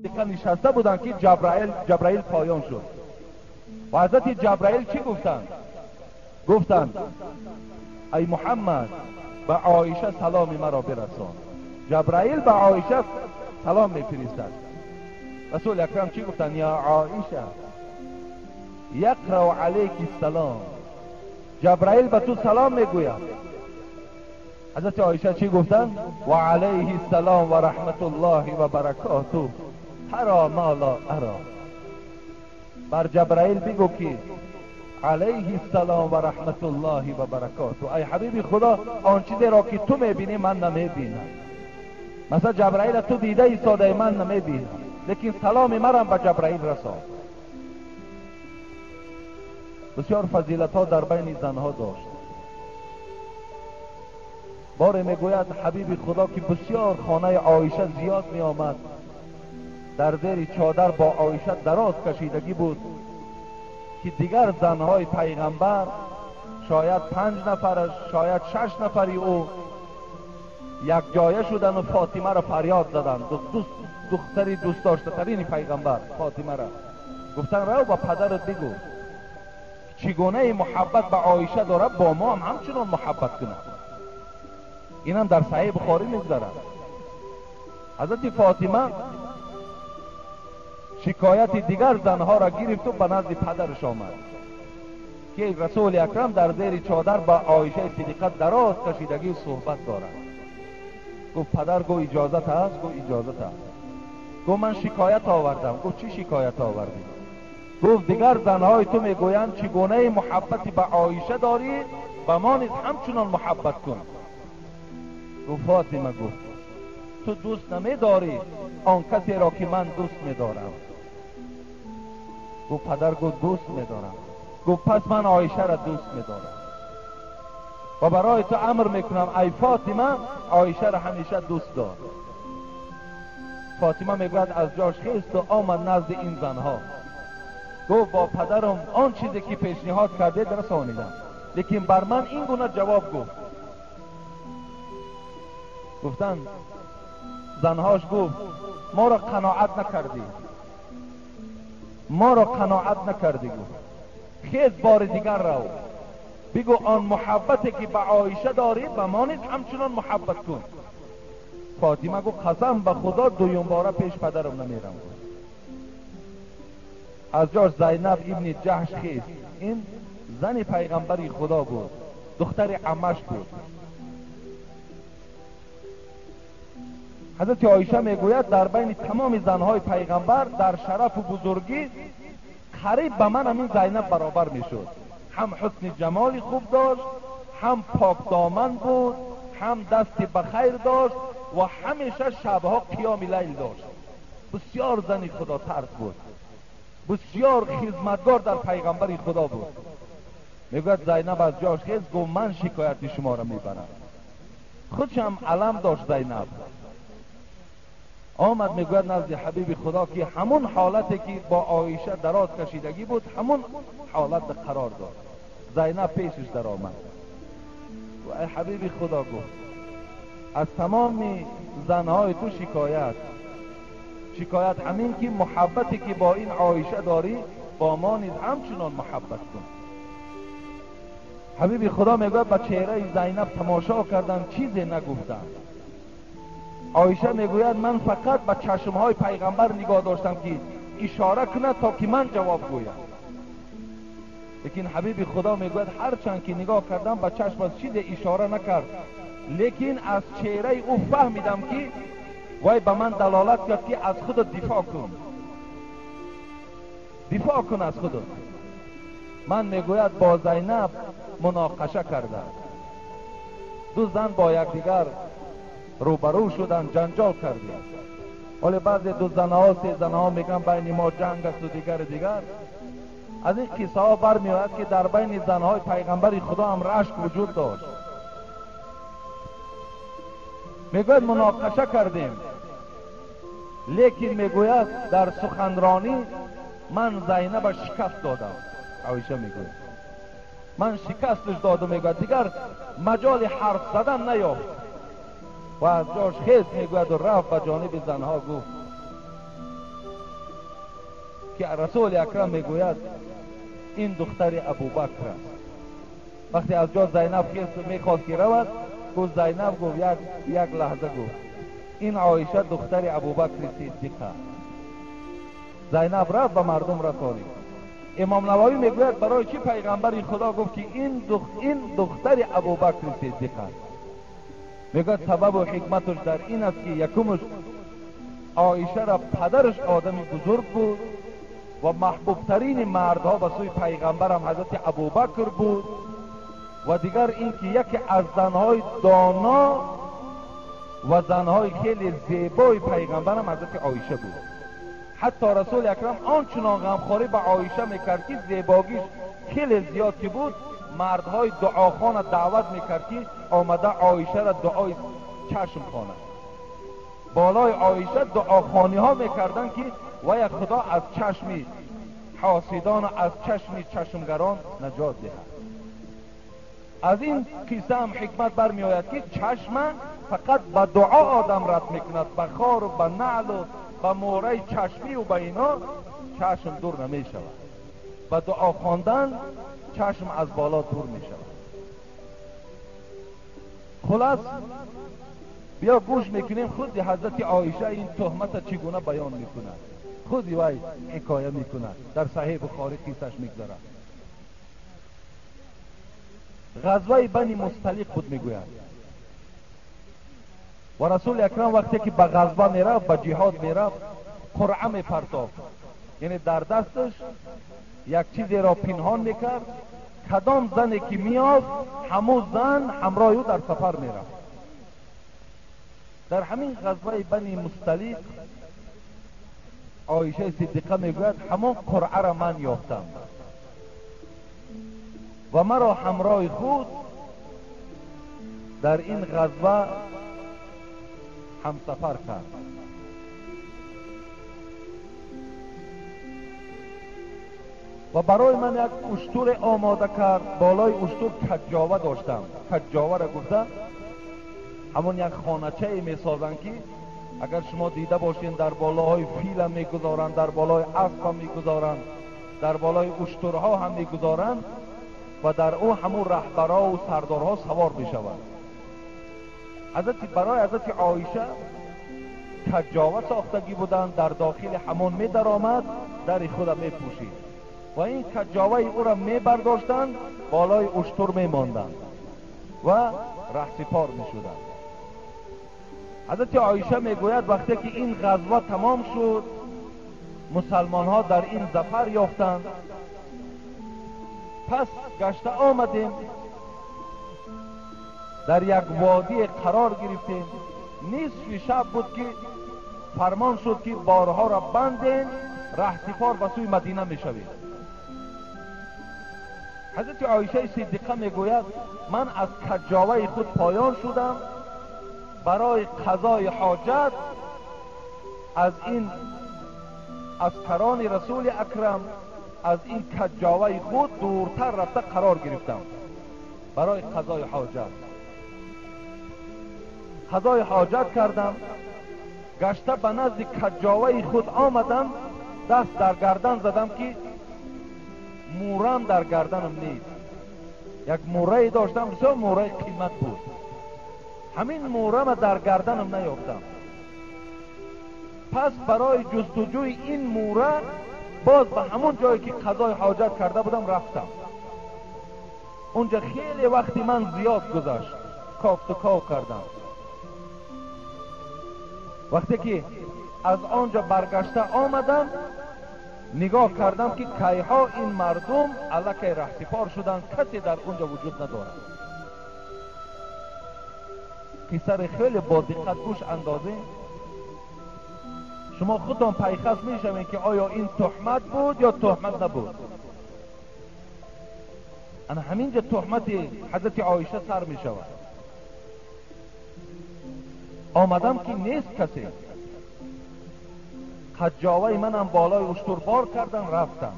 دیگه نشسته بودن که جبرائیل پایان شد و حضرت جبرائیل چی گفتند ای محمد به عایشه سلام مرا برسان. جبرائیل به عایشه سلام میفرستد. رسول اکرم چی گفتند؟ یا عایشه یقرأ علیک السلام. جبرائیل به تو سلام میگوید. حضرت عایشه چی گفتند؟ و علیه السلام و رحمت الله و برکاته ترا ما لا ارا. بر جبرائیل بگو که علیه السلام و رحمت الله و برکاته، ای حبیب خدا آن چیزی را که تو میبینی من نمیبینم. مثلا جبرائیل تو دیده ایستاده من نمیبینم، لیکن سلام مرا به جبرائیل رسان. بسیار فضیلت ها در بین زنها داشت. بار میگوید حبیب خدا که بسیار خانه عایشه زیاد می آمد، در زیر چادر با عایشه دراز کشیدگی بود که دیگر زنهای پیغمبر شاید 5 نفرش شاید 6 نفری او یک جایه شدن و فاطمه را فریاد زدن. دختری دوست داشته ترین پیغمبر فاطمه را گفتن رو با پدرت بگو چگونه محبت به عایشه داره، با ما هم همچنان محبت کنه. اینم در صحیح بخاری میگذره. حضرت فاطمه شکایت دیگر زنها را گرفت و به نزد پدرش آمد که رسول اکرم در زیر چادر با عایشه صدیقه دراز کشیدگی صحبت دارد. گفت پدر گو اجازت هست؟ گو اجازت هست. گفت من شکایت آوردم. گفت چی شکایت آوردی؟ گفت دیگر زنهای تو میگویند چگونه محبتی به عایشه داری، به ما نیز همچنان محبت کن. گفت فاطمه گفت تو دوست نمیداری آن کسی را که من دوست میدارم. گفت پدر گفت دوست میدارم. گفت پس من عایشه را دوست میدارم و برای تو امر میکنم ای فاطمه عایشه را همیشه دوست دار. فاطمه میگوید از جاش خیست و آمد نزد این زنها. گفت با پدرم آن چیزی که پیشنهاد کرده رسانیدم، لیکن بر من این گونه جواب گفت. گفتن زنهاش گفت ما را قناعت نکردی، ما را قناعت نکردی. گفت خیز بار دیگر رو بگو آن محبتی که به عایشه داری به ما نیز همچنان محبت کن. فاطمه گفت قسم به خدا دویم باره پیش پدرم نمیرم. از جاش زینب ابن جحش خیست. این زن پیغمبری خدا بود، دختر عمش بود. حضرت عایشه میگوید در بین تمام زنهای پیغمبر در شرف و بزرگی قریب به من همین زینب برابر میشد. هم حسن جمالی خوب داشت، هم پاک دامن بود، هم دست بخیر داشت و همیشه شبها قیام لیل داشت. بسیار زنی خدا ترس بود، بسیار خدمتگار در پیغمبری خدا بود. میگوید زینب از جاش خیز گفت من شکایت شما را میبرم. خودش هم علم داشت زینب. آمد میگوید نزد حبیب خدا که همون حالتی که با عایشه دراز کشیدگی بود همون حالت قرار داد. زینب پیشش در آمد و ای حبیب خدا گفت از تمام زنهای تو شکایت همین که محبتی که با این عایشه داری با ما نیز همچنان محبت کن. حبیب خدا میگوید به چهره زینب تماشا کردم چیزی نگفتم. عایشه میگوید من فقط به چشمهای پیغمبر نگاه داشتم که اشاره کنه تا که من جواب گویم. لیکن حبیب خدا میگوید هرچند که نگاه کردم به چشم چیزی اشاره نکرد، لیکن از چهره او فهمیدم که وای به من دلالت کرد که از خود دفاع کن از خود. من میگوید با زینب مناقشه کرده. دو زن با یکدیگر روبرو شدن، جنجال کردیم. ولی بعضی دو زنها سه زنها میگن بین ما جنگ است و دیگر. از این قصه ها برمیآید که در بین زنهای پیغمبر خدا هم رشک وجود داشت. میگوید مناقشه کردیم، لیکن میگوید در سخنرانی من زینب شکست دادم. عایشه میگوید من شکستش دادم. میگوید دیگر مجال حرف زدن نیافت و از جاش خیز میگوید و رفت به جانب زنها گفت که رسول اکرم میگوید این دختر ابوبکر است. وقتی از جا زینب خیز میخواست که رود گفت زینب گفت یک لحظه گفت این عایشه دختر ابوبکر صدیق است. زینب رفت و مردم رسانید. امام نووی میگوید برای چی پیغمبر خدا گفت که این دختر ابوبکر صدیق است؟ میگوید سبب و حکمتش در این است که یکمش عایشه را پدرش آدمی بزرگ بود و محبوب ترین مردها به سوی پیغمبر هم حضرت ابوبکر بود و دیگر این که یکی از زنهای دانا و زنهای خیلی زیبای پیغمبر هم حضرت عایشه بود. حتی رسول اکرم آنچنان غمخواری به عایشه میکرد که زیباگیش خیلی زیاد که بود، مردهای دعاخانه دعوت میکرد که آمده عایشه را دعای چشم خواند. بالای عایشه دعاخانی ها میکردن که وای خدا از چشم حاسدان و از چشم چشمگران نجات دهد. از این قصه هم حکمت برمی آید که چشم فقط به دعا آدم رد میکند، به خار و به نعل و به موره چشمی و به اینا چشم دور نمی شود. به دعا خواندن چشم از بالا دور می شود. خلاص بیا گوش میکنیم خود حضرت عایشه این تهمت چگونه بیان میکند. خودی وای حکایه میکند، در صحیح بخاری قصهش میگذارد. غزوه بنی مستلیق بود میگوید و رسول اکرم وقتی که به غزوه میرفت، به جهاد میرفت، قرعه میپرداخت، یعنی در دستش یک چیزی را پنهان میکرد، کدام زنی که میافت همون زن همراه او در سفر میرفت. در همین غزوه بنی مستلیق عایشه صدیقه میگوید همون قرعه را من یافتم و مرا همراه خود در این غزوه همسفر کرد. و برای من یک اشتر آماده کرد. بالای اشتر کجاوه داشتم. کجاوه را گفته همون یک خانچه میسازن که اگر شما دیده باشین در بالاهای فیل هم میگذارن، در بالای اسب هم میگذارن، در بالای اشترها هم میگذارن و در او همون رهبرها و سردارها سوار میشوند. برای حضرت عایشه کجاوه ساختگی بودند، در داخل همون می در آمد، در خود می پوشید و این کجاوه او را می برداشتند، بالای اشتر می ماندند و رهسپار می شدند. حضرت عایشه می گوید وقتی که این غزوه تمام شد، مسلمان ها در این ظفر یافتند. پس گشته آمدیم، در یک وادی قرار گرفتیم. نصف شب بود که فرمان شد که بارها را بندین، رهسپار به سوی مدینه می شوید. حضرت عایشه صدیقه می گوید من از کجاوه خود پایان شدم، برای قضای حاجت از این اسکران رسول اکرم از این کجاوه خود دورتر رفته قرار گرفتم برای قضای حاجت. قضای حاجت کردم، گشته به نزد کجاوه خود آمدم، دست در گردن زدم که مورم در گردنم نیست. یک موره داشتم، بسیار موره قیمت بود، همین مورم در گردنم نیافتم. پس برای جستجوی این موره باز به همون جایی که قضای حاجت کرده بودم رفتم. اونجا خیلی وقتی من زیاد گذشت، کافت و کاو کردم. وقتی که از آنجا برگشته آمدم، نگاه کردم که کیها این مردم الکی رهسپار شدن، کسی در اونجا وجود ندارد. قصه خیلی با دقت گوش اندازه شما خودتان پیخست میشوین که آیا این تهمت بود یا تهمت نبود. انا همینجا تهمت حضرت عایشه سر میشود. آمدم که نیست کسی، کجاوه منم بالای اشتر بار کردن رفتم.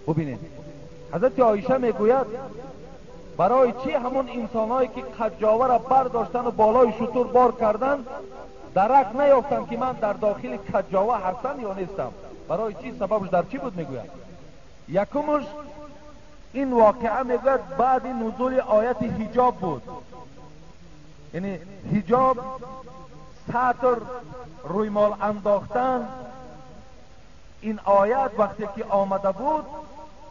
ببینید حضرت عایشه میگوید برای چی همون انسانهایی که کجاوه را برداشتن و بالای شتر بار کردن درک نیافتن که من در داخل کجاوه هستم یا نیستم؟ برای چی؟ سببش در چی بود؟ میگوید یکمش این واقعه میگوید بعد نزول آیت حجاب بود. یعنی حجاب، ساتر، رویمال انداختن، این آیت وقتی که آمده بود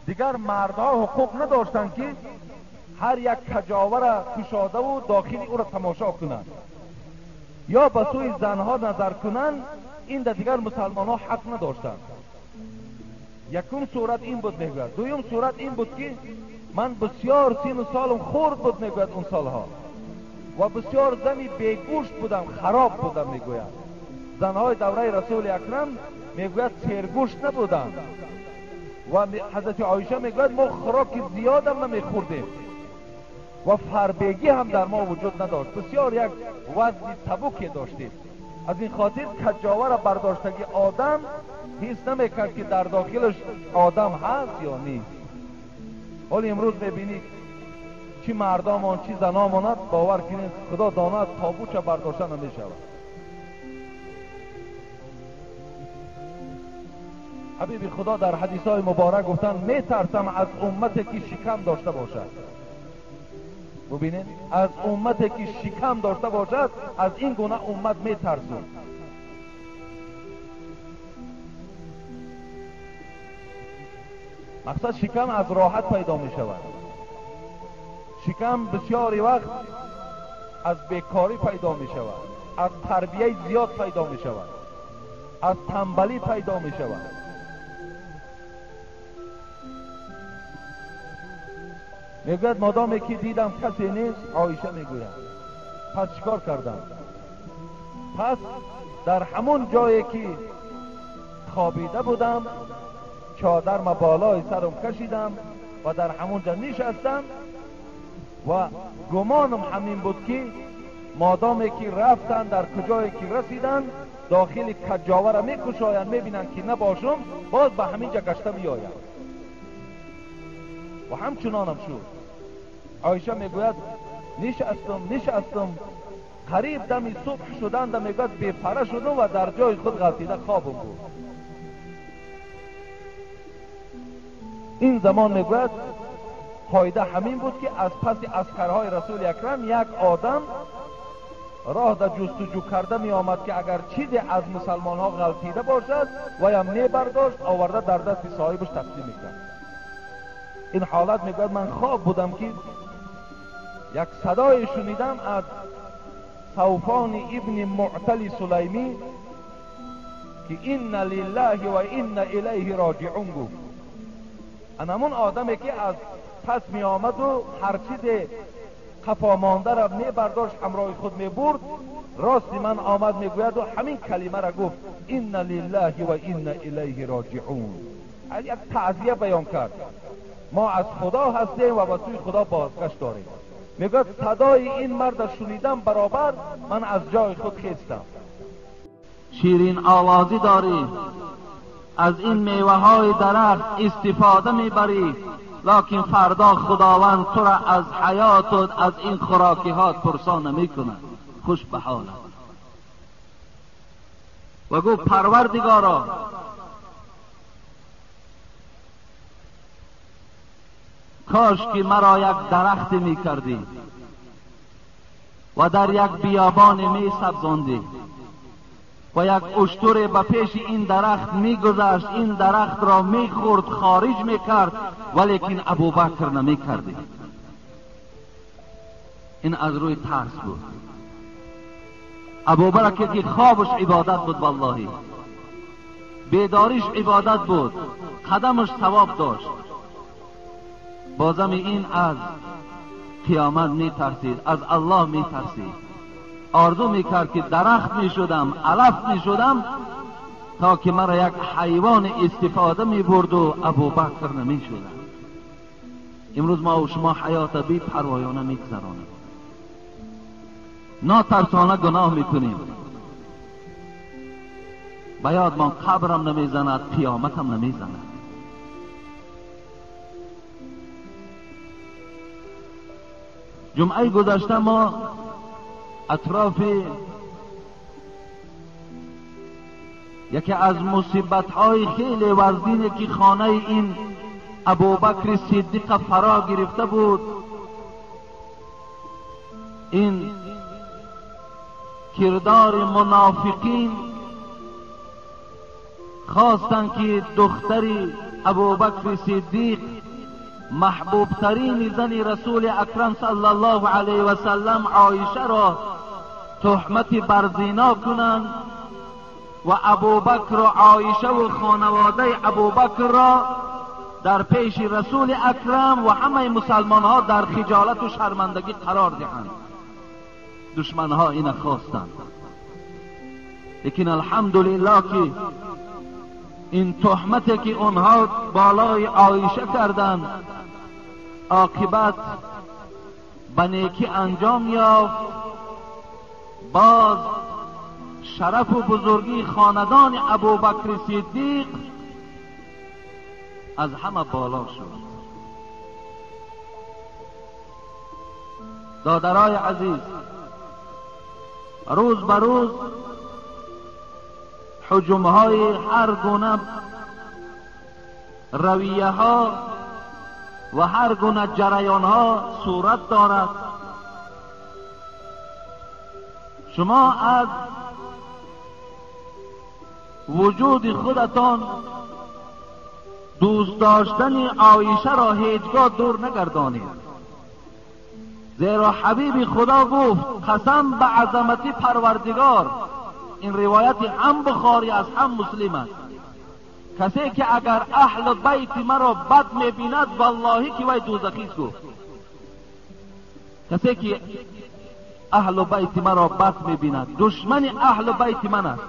دیگر مردها حقوق نداشتن که هر یک کجاوه را کشاده و داخل او را تماشا کنند یا به سوی زنها نظر کنند. این دیگر مسلمان ها حق نداشتند. یکم صورت این بود میگوید. دویم صورت این بود که من بسیار سین و سالم خورد بود میگوید اون سالها و بسیار زنی بیگوشت بودم، خراب بودم میگوید. زنهای دوره رسول اکرم میگوید سیرگوشت نبودند و حضرت عایشه میگوید ما خوراک زیاد هم نمیخوردیم و فربگی هم در ما وجود نداشت. بسیار یک وزن سبکی داشتیم. از این خاطر کجاوه را برداشتگی آدم حس نمیکرد که در داخلش آدم هست یا نیست. ولی امروز میبینید چی مردمان چی زناماند، باور کنید خدا داند تابوچه برداشته نمیشود. حبیب خدا در حدیث های مبارک گفتن میترسم از امتی که شکم داشته باشد. ببینید از امتی که شکم داشته باشد، از این گونه امت میترسم. مقصد شکم از راحت پیدا می شود. شکم بسیاری وقت از بیکاری پیدا می شود، از تربیه زیاد پیدا می شود، از تنبلی پیدا می شود. میگوید مادامی که دیدم کسی نیست، عایشه میگوید پس چیکار کردم؟ پس در همون جایی که خوابیده بودم چادر ما بالای سرم کشیدم و در همونجا نشستم و گمانم همین بود که مادامی که رفتن در کجایی که رسیدن داخل کجاوه را میکشاین، میبینن که نباشم، باز به همینجا گشته بیایم و همچنانم شد. عایشه میگوید نشستم قریب دم صبح شدند، میگوید بیپره شدم و در جای خود غلطیده خوابم بود. این زمان میگوید قاعده همین بود که از پس عسکرهای رسول اکرم یک آدم راه در جستجو کرده می آمد که اگر چیزی از مسلمان ها غلطیده باشد و یا می برداشت آورده در دست صاحبش تقسیم میکرد. این حالت میگوید من خواب بودم که یک صدای شنیدم از ثوبان ابن معتل سلیمی که این لله و این الیه راجعون گفت. همون آدمی که از پس می آمد و هر چیز خفا مانده را می برداشت همراه خود می برد، راست من آمد میگوید و همین کلمه را گفت این لله و این الیه راجعون. یک تعزیه بیان کرد ما از خدا هستیم و به سوی خدا بازگشت داریم. میگوید صدای این مرد شنیدم برابر من از جای خود خیستم. شیرین آوازی داری، از این میوه های درخت استفاده میبری، لکن فردا خداوند تو را از حیات و از این خوراکی ها پرسان نمی کند. خوش به حالت. و گو پروردگارا کاش که مرا یک درخت می کردی و در یک بیابان می سبزاندی و یک اشتر به پیش این درخت می گذشت، این درخت را می خورد، خارج می کرد، ولیکن ابوبکر نمی کردی. این از روی ترس بود. ابوبکر که خوابش عبادت بود، والله بیداریش عبادت بود، قدمش ثواب داشت. بازم این از قیامت می ترسید، از الله می ترسید. آرزو می کرد که درخت می شدم، علف می شدم تا که مرا یک حیوان استفاده می برد و ابوبکر نمی شدم. امروز ما و شما حیات بی پروایانه می گذرانیم، ناترسانه گناه می کنیم. بیاد ما قبرم نمی زند، قیامتم نمی زند. جمعه گذشته ما اطراف یکی از مصیبت‌های خیلی وزنی که خانه این ابوبکر صدیق فرا گرفته بود، این کردار منافقین خواستند که دختری ابوبکر صدیق محبوب ترین زن رسول اکرم صلی الله علیه و سلم عایشه را تهمت بر زنا کنند و ابوبکر و عایشه و خانواده ابوبکر را در پیش رسول اکرم و همه مسلمان ها در خجالت و شرمندگی قرار دهند. دشمن ها این خواستند، لیکن الحمدلله که این تهمتی که اونها بالای عایشه کردند عاقبت به نیکی انجام یافت. باز شرف و بزرگی خاندان ابوبکر صدیق از همه بالا شد. دادرای عزیز، روز به روز حجمهای هر گونه رویه ها و هر گونه جریان ها صورت دارد. شما از وجود خودتان دوست داشتن عایشه را هیچگاه دور نگردانید، زیرا حبیب خدا گفت قسم به عظمت پروردگار، این روایت هم بخاری است هم مسلم است، کسی که اگر اهل بیت مرا بد میبیند والله که وی دوزخی است. گفت کسی که اهل بیت مرا بد میبیند دشمن اهل بیت من است.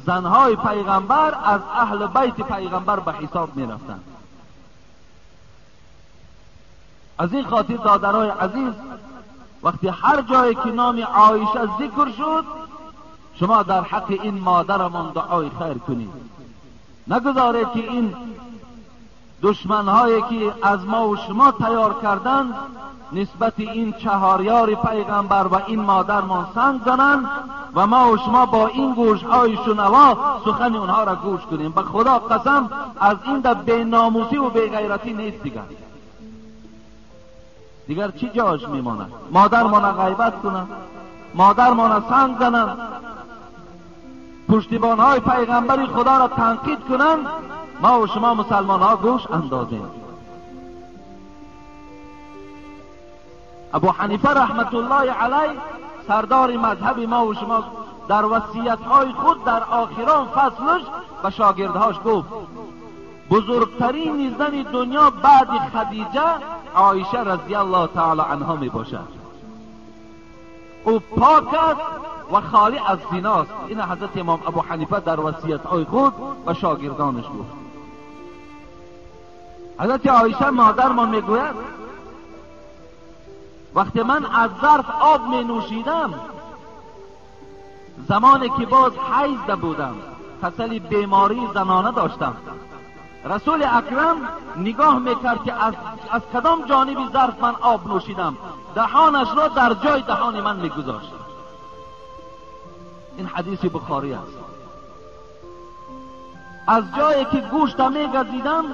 زنهای پیغمبر از اهل بیت پیغمبر به حساب می رفتند. از این خاطر دادرای عزیز، وقتی هر جایی که نام عایشه ذکر شد شما در حق این مادرمان دعای خیر کنید. نگذارید که این دشمنهایی که از ما و شما تیار کردند نسبت این چهاریار پیغمبر و این مادرمان سنگ زنند و ما و شما با این گوشهای شنوا سخن اونها را گوش کنیم. به خدا قسم از این در بی ناموسی و بی غیرتی نیست دیگر چی جاش میماند؟ مادرمان غیبت کنند، مادرمان سنگ زنند، پشتیبانهای پیغمبر خدا را تنقید کنند، ما و شما مسلمان ها گوش اندازیم. ابو حنیفه رحمت الله علیه سردار مذهب ما و شما در وصیت‌های خود در آخران فصلش به شاگردهاش گفت بزرگترین زن دنیا بعد خدیجه عایشه رضی الله تعالی عنها می باشد. او پاک است و خالی از زناست. این حضرت امام ابو حنیفه در وصیت‌های خود به شاگردانش گفت. حضرت عایشه مادرمان میگوید وقتی من از ظرف آب می نوشیدم زمانی که باز حیض بودم، خصل بیماری زنانه داشتم، رسول اکرم نگاه میکرد که از کدام جانب ظرف من آب نوشیدم، دهانش را در جای دهان من میگذاشت. این حدیث بخاری است. از جایی که گوشت میگزیدم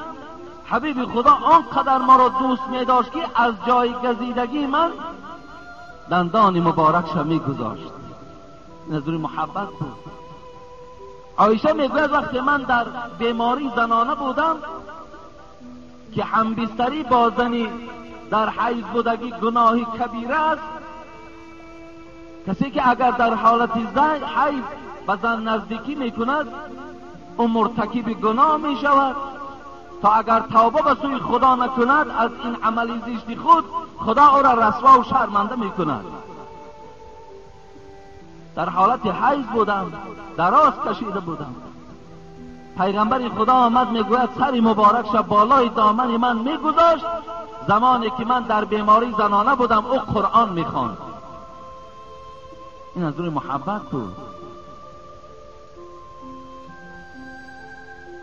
حبیب خدا آنقدر ما را دوست می‌داشت که از جای گزیدگی من دندان مبارکش می‌گذاشت. نظر محبت بود. عایشه میگوید وقتی من در بیماری زنانه بودم که همبستری با زنی در حیض بودگی گناهی کبیره است، کسی که اگر در حالت حیض به زن نزدیکی میکند او مرتکب گناه میشود، تا اگر توبه به سوی خدا نکند از این عمل زشت خود خدا او را رسوا و شرمنده میکند. در حالت حیض بودم، دراز کشیده بودم، پیغمبر خدا آمد میگوید سر مبارکش بالای دامن من میگذاشت، زمانی که من در بیماری زنانه بودم او قرآن میخواند. این از روی محبت بود.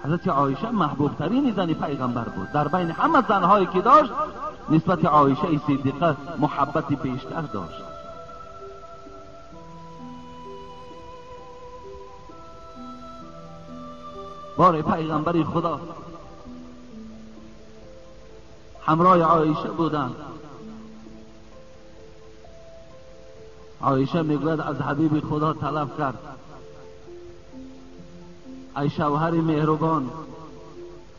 حضرت عایشه محبوب ترین زن پیغمبر بود. در بین همه زنهایی که داشت نسبت عایشه صدیقه محبت بیشتر داشت. بار پیغمبر خدا همراه عایشه بودند. عایشه میگوید از حبیب خدا طلب کرد ای شوهر مهربان،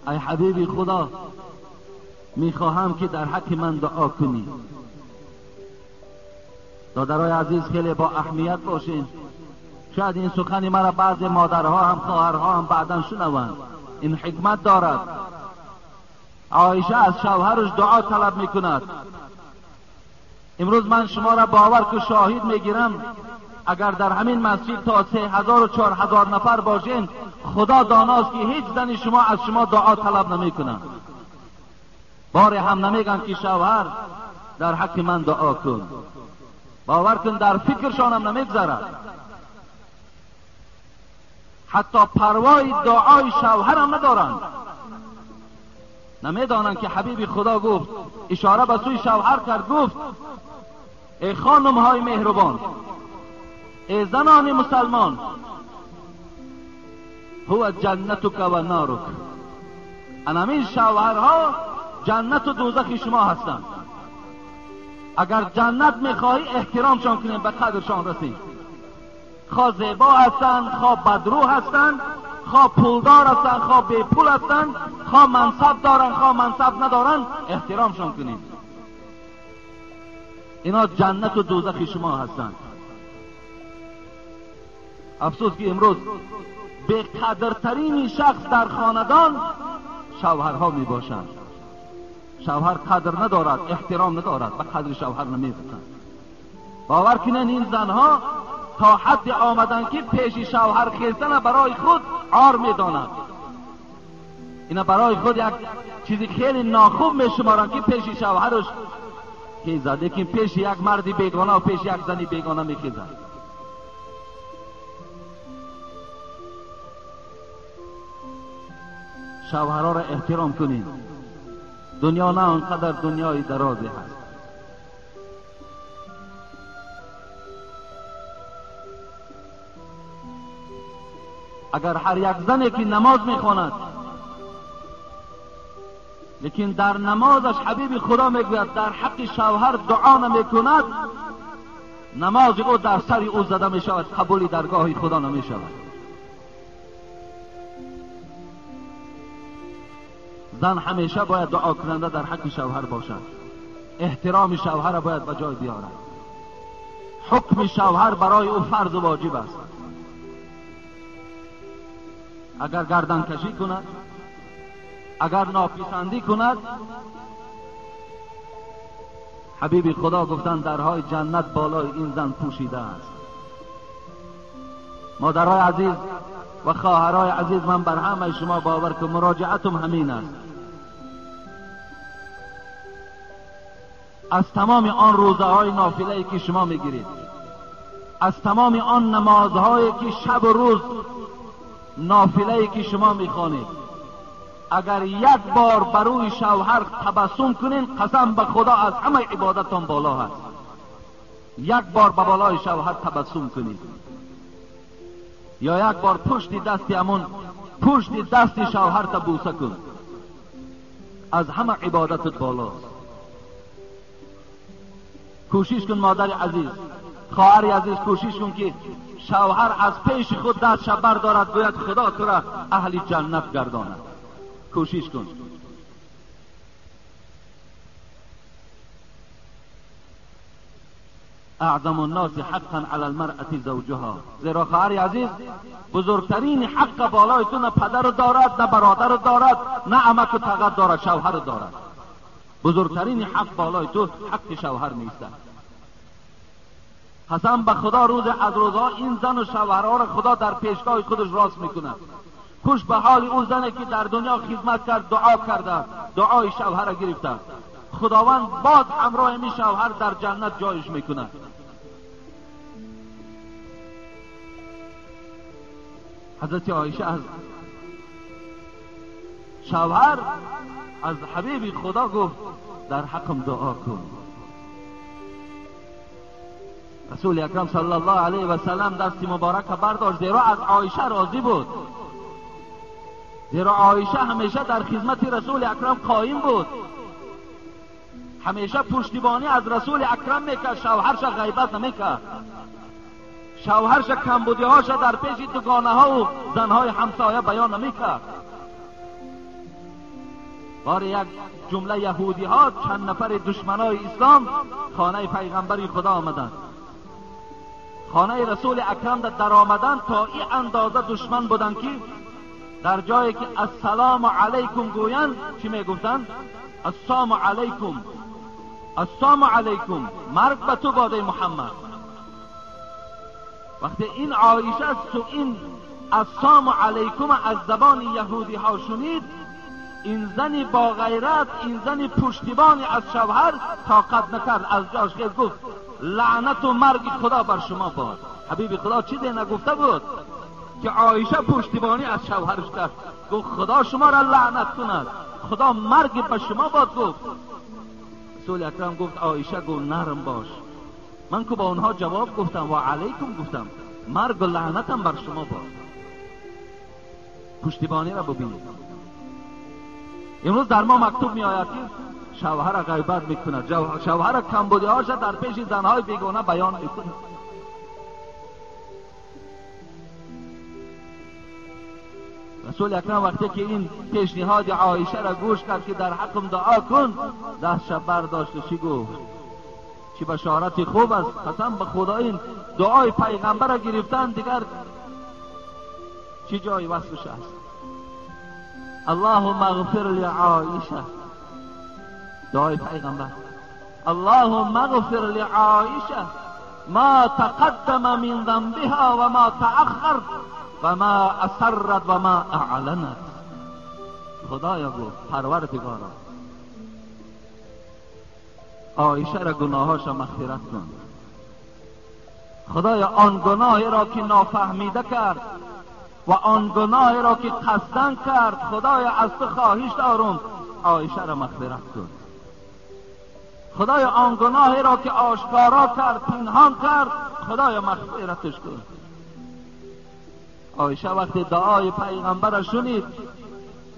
ای حبیب خدا، میخواهم که در حق من دعا کنی. دادرای عزیز خیلی با اهمیت باشین. شاید این سخن مرا بعضی مادرها هم خواهرها هم بعداً شنوند. این حکمت دارد. عایشه از شوهرش دعا طلب میکند. امروز من شما را باور که شاهد میگیرم اگر در همین مسجد تا 3000 و 4000 نفر باشین، خدا داناست که هیچ زنی شما از شما دعا طلب نمیکنند. باری هم نمیگن که شوهر در حق من دعا کن. باور کن در فکرشان هم نمیگذرد. حتی پروای دعای شوهر هم ندارند. نمیدانند که حبیب خدا گفت، اشاره به سوی شوهر کرد، گفت ای خانم های مهربان، ای زنان مسلمان، هو جنتک و نارک. همین شوهرها جنت و دوزخ شما هستند. اگر جنت میخواهی احترامشان کنیم، به قدرشان رسید. خواه زیبا هستند، خواه بدرو هستند، خواه پولدار هستند، خواه بی پول هستند، خواه منصب دارند، خواه منصب ندارند، احترامشان کنیم. اینا جنت و دوزخ شما هستند. افسوس که امروز به قدرترین شخص در خاندان شوهرها می باشند. شوهر قدر ندارد، احترام ندارد، به قدر شوهر نمی رسند. باور کنین این زنها تا حد آمدن که پیش شوهر خیستن برای خود عار می دانند. اینا برای خود یک چیزی خیلی ناخوب می شمارند که پیش شوهرش خیزد، لیکن پیش یک مرد بیگانه و پیش یک زنی بیگانه می خیزد. شوهرها را احترام کنید. دنیا نه آنقدر دنیای درازی هست. اگر هر یک زنی که نماز میخواند لیکن در نمازش حبیب خدا میگوید در حق شوهر دعا نمیکند، نماز او در سر او زده میشود، قبول درگاه خدا نمیشود. زن همیشه باید دعا کننده در حق شوهر باشد. احترام شوهر باید به جای بیارد. حکم شوهر برای او فرض و واجب است. اگر گردن کشی کند، اگر ناپسندی کند، حبیب خدا گفتند درهای جنت بالای این زن پوشیده است. مادرای عزیز و خواهرای عزیز، من بر همه شما باور که مراجعتم همین است. از تمام آن روزه های نافله که شما میگیرید، از تمام آن نمازهایی که شب و روز نافله که شما میخوانید، اگر یک بار بروی شوهر تبسم کنین، قسم به خدا از همه عبادتان بالا هست. یک بار به بالای شوهر تبسم کنید، یا یک بار پشت دست شوهر تا بوسه کن، از همه عبادتت بالاست. کوشش کن مادر عزیز، خواهر عزیز، کوشش کن که شوهر از پیش خود دست بر دارد، گوید خدا تو را اهل جنت گرداند. کوشش کن. اعظم الناس حقا علی المرأة زوجها. زیرا خواهر عزیز، بزرگترین حق بالای تو نه پدر دارد، نه برادر دارد، نه عمک و تقت دارد، شوهر دارد. بزرگترین حق بالای تو حق شوهر نیست. قسم به خدا روز از روزها این زن و شوهرها را خدا در پیشگاه خودش راست میکند. خوش به حال اون زنی که در دنیا خدمت کرد، دعا کرده، دعای شوهر را گرفته، خداوند باز همراه می شوهر در جنت جایش میکند. حضرت عایشه از شوهر از حبیب خدا گفت در حقم دعا کن. رسول اکرم صلی الله علیه و سلم دستی مبارک برداشت، زیرا از عایشه راضی بود، زیرا عایشه همیشه در خدمت رسول اکرم قائم بود، همیشه پشتیبانی از رسول اکرم میکرد، شوهرش غیبت نمیکرد، شوهرش کمبودی‌هاش در پیش دوگانه ها و زنهای همسایه بیان نمیکرد. بار یک جمله یهودی ها، چند نفر دشمنای اسلام خانه پیغمبری خدا آمدند، خانه رسول اکرم در آمدن تا این اندازه دشمن بودند که در جایی که السلام علیکم گویند چی میگفتند؟ السلام علیکم، السلام علیکم، مرگ به تو باده محمد. وقتی این عایشه این السلام علیکم از زبان یهودی ها شنید، این زنی با غیرت، این زنی پشتیبانی از شوهر طاقت نکرد، از جاش خیز گفت لعنت و مرگ خدا بر شما باد. حبیب خدا چی ده نگفته بود که عایشه پشتیبانی از شوهرش کرد؟ گفت خدا شما را لعنت کند، خدا مرگ به شما باد. گفت رسول اکرم گفت عایشه گو نرم باش، من که با اونها جواب گفتم و علیکم گفتم، مرگ و لعنتم بر شما باد. پشتیبانی را ببینید. امروز در ما مکتوب می آید که شوهر غیبت میکند، شوهر کمبودی هاش در پیش زنهای بیگانه بیان میکند. رسول اکرم وقتی که این پیشنهاد عایشه را گوش کرد که در حقم دعا کن، دستش برداشت و چی گفت؟ چی بشارت خوب است، قسم به خدا این دعای پیغمبر را گرفتن دیگر چی جای وصفش است؟ اللهم اغفر لعایشه، دعای پیغمبر، اللهم اغفر لعایشه ما تقدم من ذنبها و ما تأخر و ما اسرت و ما اعلنت. خدایا گفت پروردگارا عایشه را گناهاش مغفرت کن. خدایا آن گناهی را که نافهمیده کرد و آن گناهی را که قصدن کرد، خدایا از تو خواهش دارم عایشه را مغفرت کن. خدایا آن گناهی را که آشکارا کرد پنهان کرد، خدایا مغفرتش کن. عایشه وقتی دعای پیغمبر را شنید،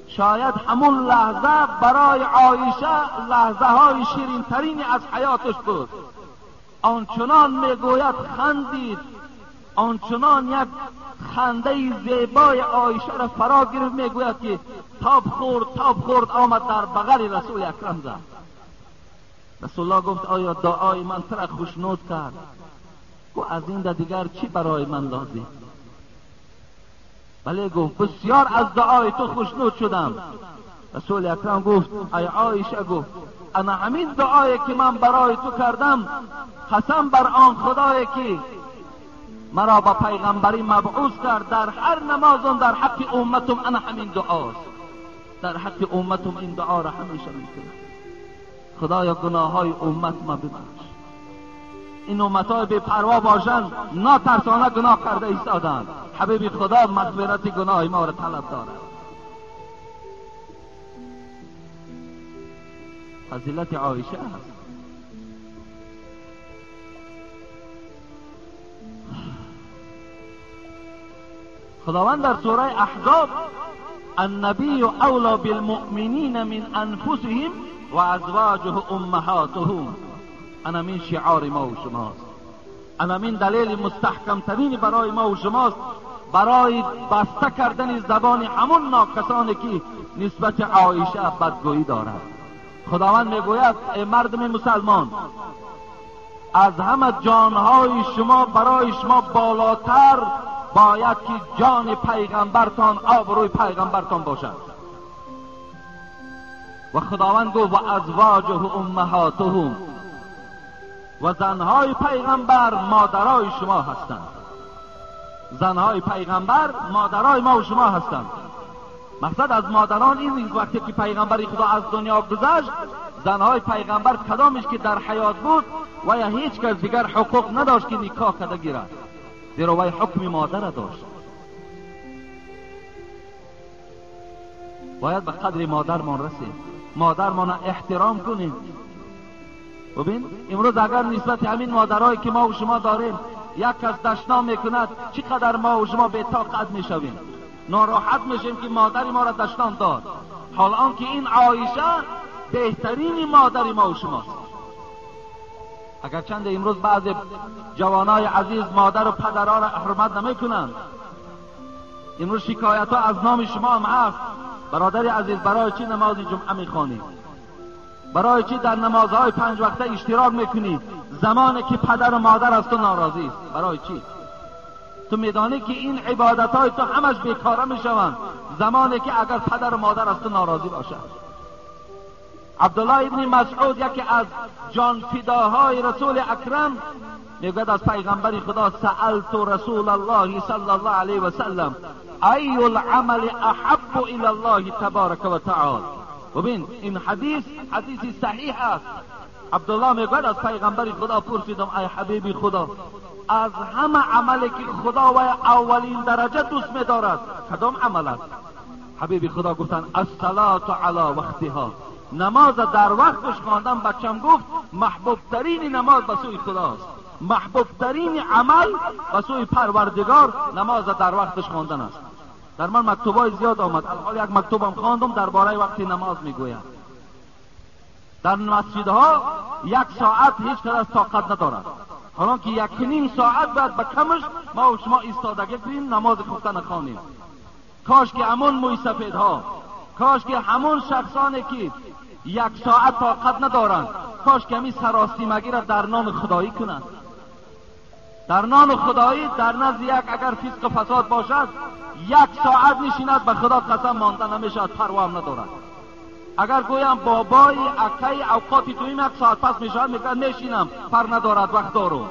شاید همون لحظه برای عایشه لحظه های شیرین ترین از حیاتش بود. آنچنان میگوید خندید، آنچنان یک خنده زیبای عایشه را فرا گرفت، میگوید که تاب خورد آمد در بغل رسول اکرم زد. رسول الله گفت آیا دعای من تو را خوشنود کرد؟ گفت از این دیگر چی برای من لازم؟ بله گفت بسیار از دعای تو خوشنود شدم. رسول اکرم گفت ای عایشه، گفت انا همین دعایی که من برای تو کردم، قسم بر آن خدایی که مرا با پیغمبری مبعوث کرد، در هر نمازم در حق امتم انا همین دعاست، در حق امتم این دعا را همیشه میکنم. خدایا گناههای امت ما ببخش. این امتهای بی پروا باشند، ناترسانه گناه کرده ایستادند. حبیب خدا مغفرت گناه ما را طلب دارد. فضیلت عایشه است. خداوند در سوره احزاب النبی اولی بالمؤمنین من انفسهم و ازواجه امهاتهم، این شعار ما و شماست، این دلیل مستحکم ترین برای ما و شماست برای بسته کردن زبان همون ناکسانی که نسبت عایشه بدگویی دارند. خداوند میگوید ای مردم مسلمان، از همه جانهای شما برای شما بالاتر باید که جان پیغمبرتان، آبروی پیغمبرتان باشد. و خداوند گفت و ازواجه امهاتهم، و زنهای پیغمبر مادرای شما هستند. زنهای پیغمبر مادرای ما و شما هستند. مقصد از مادران این نیست وقتی که پیغمبر خدا از دنیا گذشت، زنهای پیغمبر کدامش که در حیات بود و یا هیچ کس دیگر حقوق نداشت که نکاح کرده گیرد، زیرا وی حکم مادر داشت. باید به قدر مادرمان رسیم، مادرمان احترام کنیم. ببین امروز اگر نسبت همین مادرایی که ما و شما داریم یک کس دشنام میکند، چقدر ما و شما به طاقت میشویم، ناراحت میشیم که مادری ما را دشنام داد، حال آنکه این عایشه بهترین مادر ما و شماست. اگرچند امروز بعض جوانای عزیز مادر و پدرها را حرمت نمیکنند، امروز شکایت ها از نام شما هم هست. برادر عزیز، برای چی نماز جمعه میخوانی؟ برای چی در نمازهای 5 وقته اشتراک میکنی زمانی که پدر و مادر از تو ناراضی است؟ برای چی؟ تو میدانی که این عبادت های تو همش بیکاره میشوند زمانی که اگر پدر و مادر از تو ناراضی باشد. عبدالله ابن مسعود، یکی از جان فداهای رسول اکرم، میگوید از پیغمبر خدا سألت رسول الله صلی الله علیه و سلم ای العمل احب الی الله تبارک و تعالی. ببین این حدیث صحیح است. عبدالله میگوید از پیغمبر خدا پرسیدم ای حبیب خدا، از همه عملی که خدا و اولین درجه دوست می‌دارد کدام عمل است؟ حبیب خدا گفتن الصلاة علی وقتها، نماز در وقتش خواندن. بچم گفت محبوب ترین نماز به سوی خداست، محبوب ترین عمل به سوی پروردگار نماز در وقتش خواندن است. در من مکتوبای زیاد آمد، الان یک مکتوبم خواندم درباره وقت نماز میگوید. در مسجدها 1 ساعت هیچ کس طاقت ندارد، حالا که 1.5 ساعت بعد به کمش ما و شما ایستادگی کنیم نماز خفتن خوانیم. کاش که همون موی سفیدها، کاش که همون شخصانی که 1 ساعت طاقت ندارند، کاش که همین سراسیمگی را در نام خدایی کنند. در نام خدایی در نزد یک اگر فسق و فساد باشد 1 ساعت نشیند به خدا قسم مانده نمیشد، پروا هم ندارد. اگر گویم بابای اکی اوقاتی تو این 1 ساعت پس میشد، میگن نشینم، پر ندارد، وقت دارم.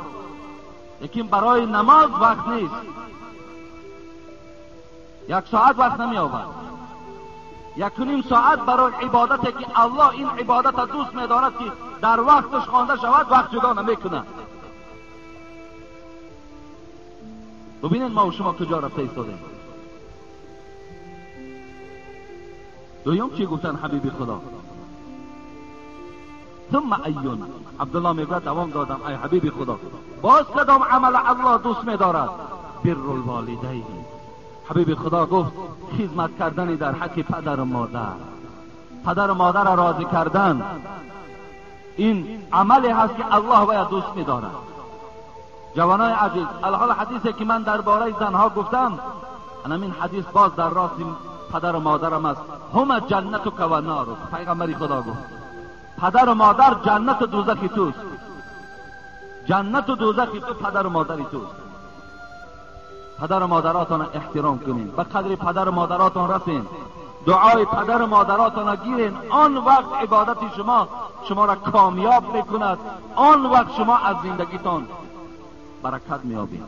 لیکن برای نماز وقت نیست، 1 ساعت وقت نمیآورد. 1.5 ساعت برای عبادتی که الله این عبادت را دوست می‌دارد که در وقتش خوانده شود وقت جدا نمی‌کند. ببینید ما و شما کجا رفته ایستادیم. دویم چی گفتن حبیب خدا؟ ثم ایون. عبدالله میگوید دوام دادم ای حبیب خدا باز کدام عمل الله دوست می‌دارد؟ بر الوالدین. حبیب خدا گفت خدمت کردن در حق پدر و مادر، پدر و مادر را راضی کردن، این عملی هست که الله باید دوست می‌دارد. جوانای عزیز، الحال حدیثی که من درباره زنها گفتم، همین حدیث باز در راست پدر و مادرم است. هم جنتک و نارک. پیغمبر خدا گفت پدر و مادر جنت و دوزخ توست. جنت و دوزخ تو پدر و مادری توست. پدر و مادراتان احترام کنین، به قدر پدر و مادراتان رسین، دعای پدر و مادراتان گیرین. آن وقت عبادت شما را کامیاب میکند، آن وقت شما از زندگیتان برکت میابید.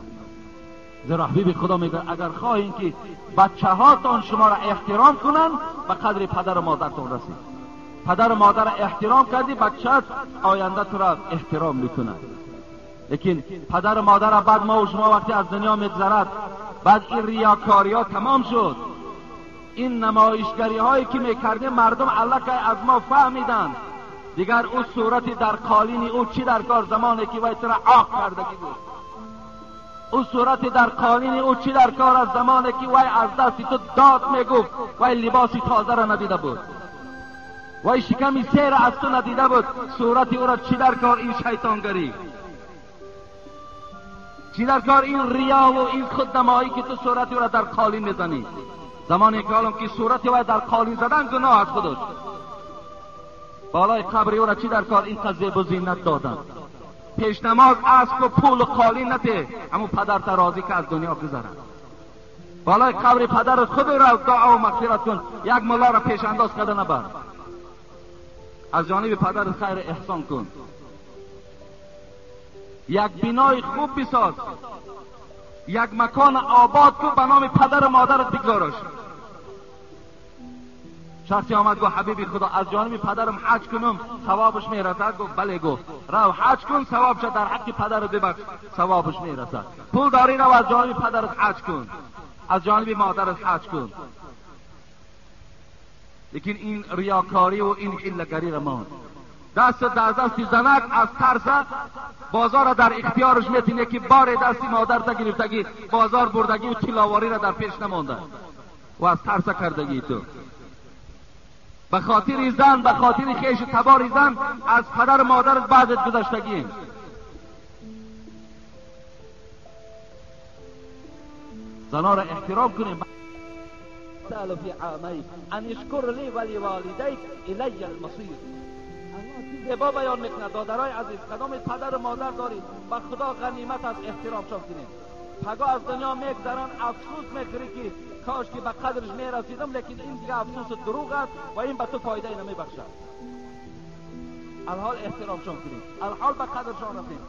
زیرا حبیب خدا میگه اگر خواهین که بچه هاتان شما را احترام کنن، به قدر پدر و مادرتان رسید. پدر و مادر احترام کردی، بچه‌ت آینده تو را احترام میکنه. لیکن پدر و مادر بعد ما و شما وقتی از دنیا میگذرد، بعد این ریاکاری ها تمام شد، این نمایشگری هایی که میکردیم مردم علکه از ما فهمیدن دیگر او صورتی در قالین او چی در کار زمانی که وای تو را عاق کردگی بود. او صورتی در قالین او چی در کار از زمانی که وای از دستی تو داد میگفت، وای لباسی تازه را ندیده بود، وای شکمی سیر از تو ندیده بود. صورتی او را چی در کار این شیطانگری، چی در کار این ریا و این خودنمایی که تو صورتی او را در قالین میزنی. زمانی که حالم که صورتی وای در قالین زدن گناه از خودش، بالای قبری او را چی در کار این قضیه بزینت دادن. پیش نماز اسب و پول و قالین نته، همون پدر تا راضی که از دنیا گذرن. بالای قبر پدر خود را دعا و مغفرت کن، یک ملا را پیش انداز کرده نبر. از جانب پدر خیر احسان کن، یک بنای خوب بساز، یک مکان آباد کن به نام پدر و مادرت بگذارش. شخصی آمد گفت حبیبی خدا از جانب پدرم حج کنم ثوابش میرسد؟ گفت بله. گفت رو حج کن ثوابش در حق پدرت ببخش ثوابش میرسد. پول داری رو از جانب پدرت حج کن، از جانب مادرت حج کن. لیکن این ریاکاری و این حیله‌گری را ماند. دست در دستی زنک از ترس بازار در اختیارش میتونه که بار دستی مادر تا گرفتگی بازار بردگی و تلاواری را در پیش نمانده و از ترس کردگی تو به خاطر زن، به خاطر خیش تبار زن از پدر مادر بعدت گذشتگی. زنها را احترام کنیم. سألوا في عامي ان اشکر لی ولی والدیک الی المصیر. زیبا بیان میکنه دادرای عزیز، کدام پدر و مادر دارید با خدا غنیمت از احترام شان کنید. پگاه از دنیا میگذرن افسوس میخوری که کاش که به قدرش میرسیدم، لیکن این دیگه افسوس دروغ است و این به تو فایده ای نمیبخشد. الحال احترام شان کنید، الحال به قدرشان رسید.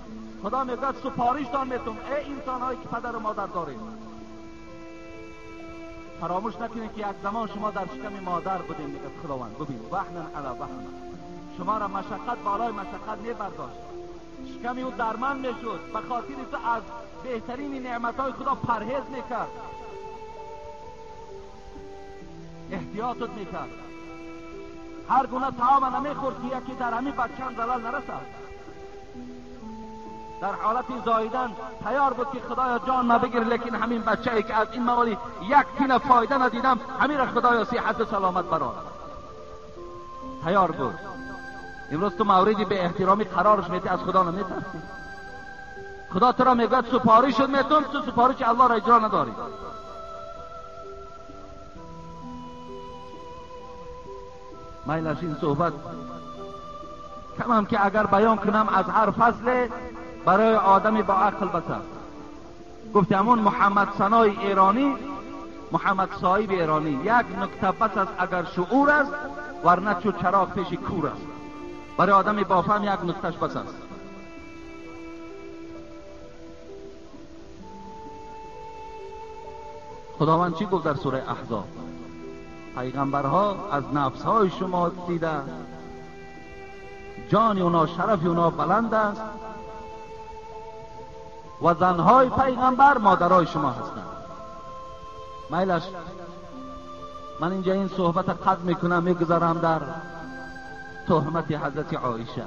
خدا میگه سپارشتان میتونم ای انسان هایی که پدر و مادر دارید. فراموش نکنید که یک زمان شما در شکم مادر بودین. میگه خداوند ببین وحنا علی وحنا، شما را مشقت بالای مشقت میبرداشت، شکمی او درمند میشد، به خاطر تو از بهترین نعمتهای خدا پرهیز میکرد، احتیاطت میکرد، هر گونه طعام نمیخورد که یکی در همین بچه‌ام زلال نرسد. در حالت زاییدن تیار بود که خدایا جان ما بگیر، لیکن همین بچه‌ای که از این موادی یک تینه فایده ندیدم، همین را خدایا صحت سلامت برآر. تیار بود. امروز تو موردی به احترامی قرارش میدی، از خدا نمیترسی. خدا تو را میگه سپارش شد میتون، تو سپارش الله را اجرا نداری. میلش این صحبت کم هم که اگر بیان کنم از هر فصل برای آدمی با عقل بسر. گفتمون محمد سنای ایرانی، محمد صاحب ایرانی، یک نکته بس است اگر شعور است، ورنه چو چراغ پیش کور است. برای آدمی با فهم یک نکتهش بس است. خداوند چی گفت در سوره احزاب؟ پیغمبرها از نفسهای شما دیده، جان اونا شرف اونا بلند است و زنهای پیغمبر مادرای شما هستند. میلش من اینجا این صحبت قطع میکنم، میگذارم در تهمت حضرت عایشه.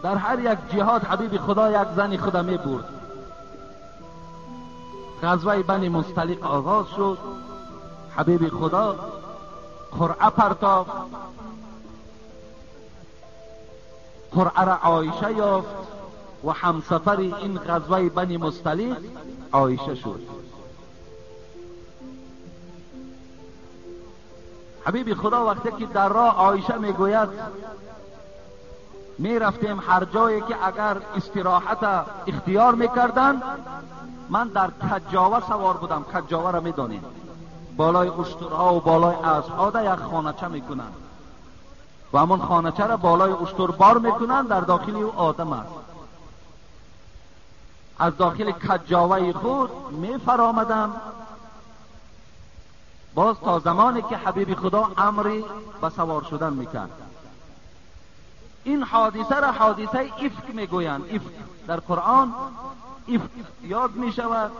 در هر یک جهاد حبیب خدا یک زنی خدا می برد. غزوه بنی مصطلق آغاز شد، حبیب خدا قرعه پرتاب، قرعه را عایشه یافت و همسفر این غزوه بنی مصطلق عایشه شد. حبیب خدا وقتی که در راه عایشه میگوید می رفتیم هر جایی که اگر استراحت اختیار میکردن، من در کجاوه سوار بودم. کجاوه را میدانیم، بالای اشترها و بالای اسبها در یک خانچه میکنن و همون خانچه را بالای اشتر بار میکنن، در داخل او آدم است. از داخل کجاوه خود میفرامدم باز تا زمانی که حبیب خدا امری به سوار شدن میکرد. این حادثه را حادثه افک میگویند. افک در قرآن افک یاد میشود،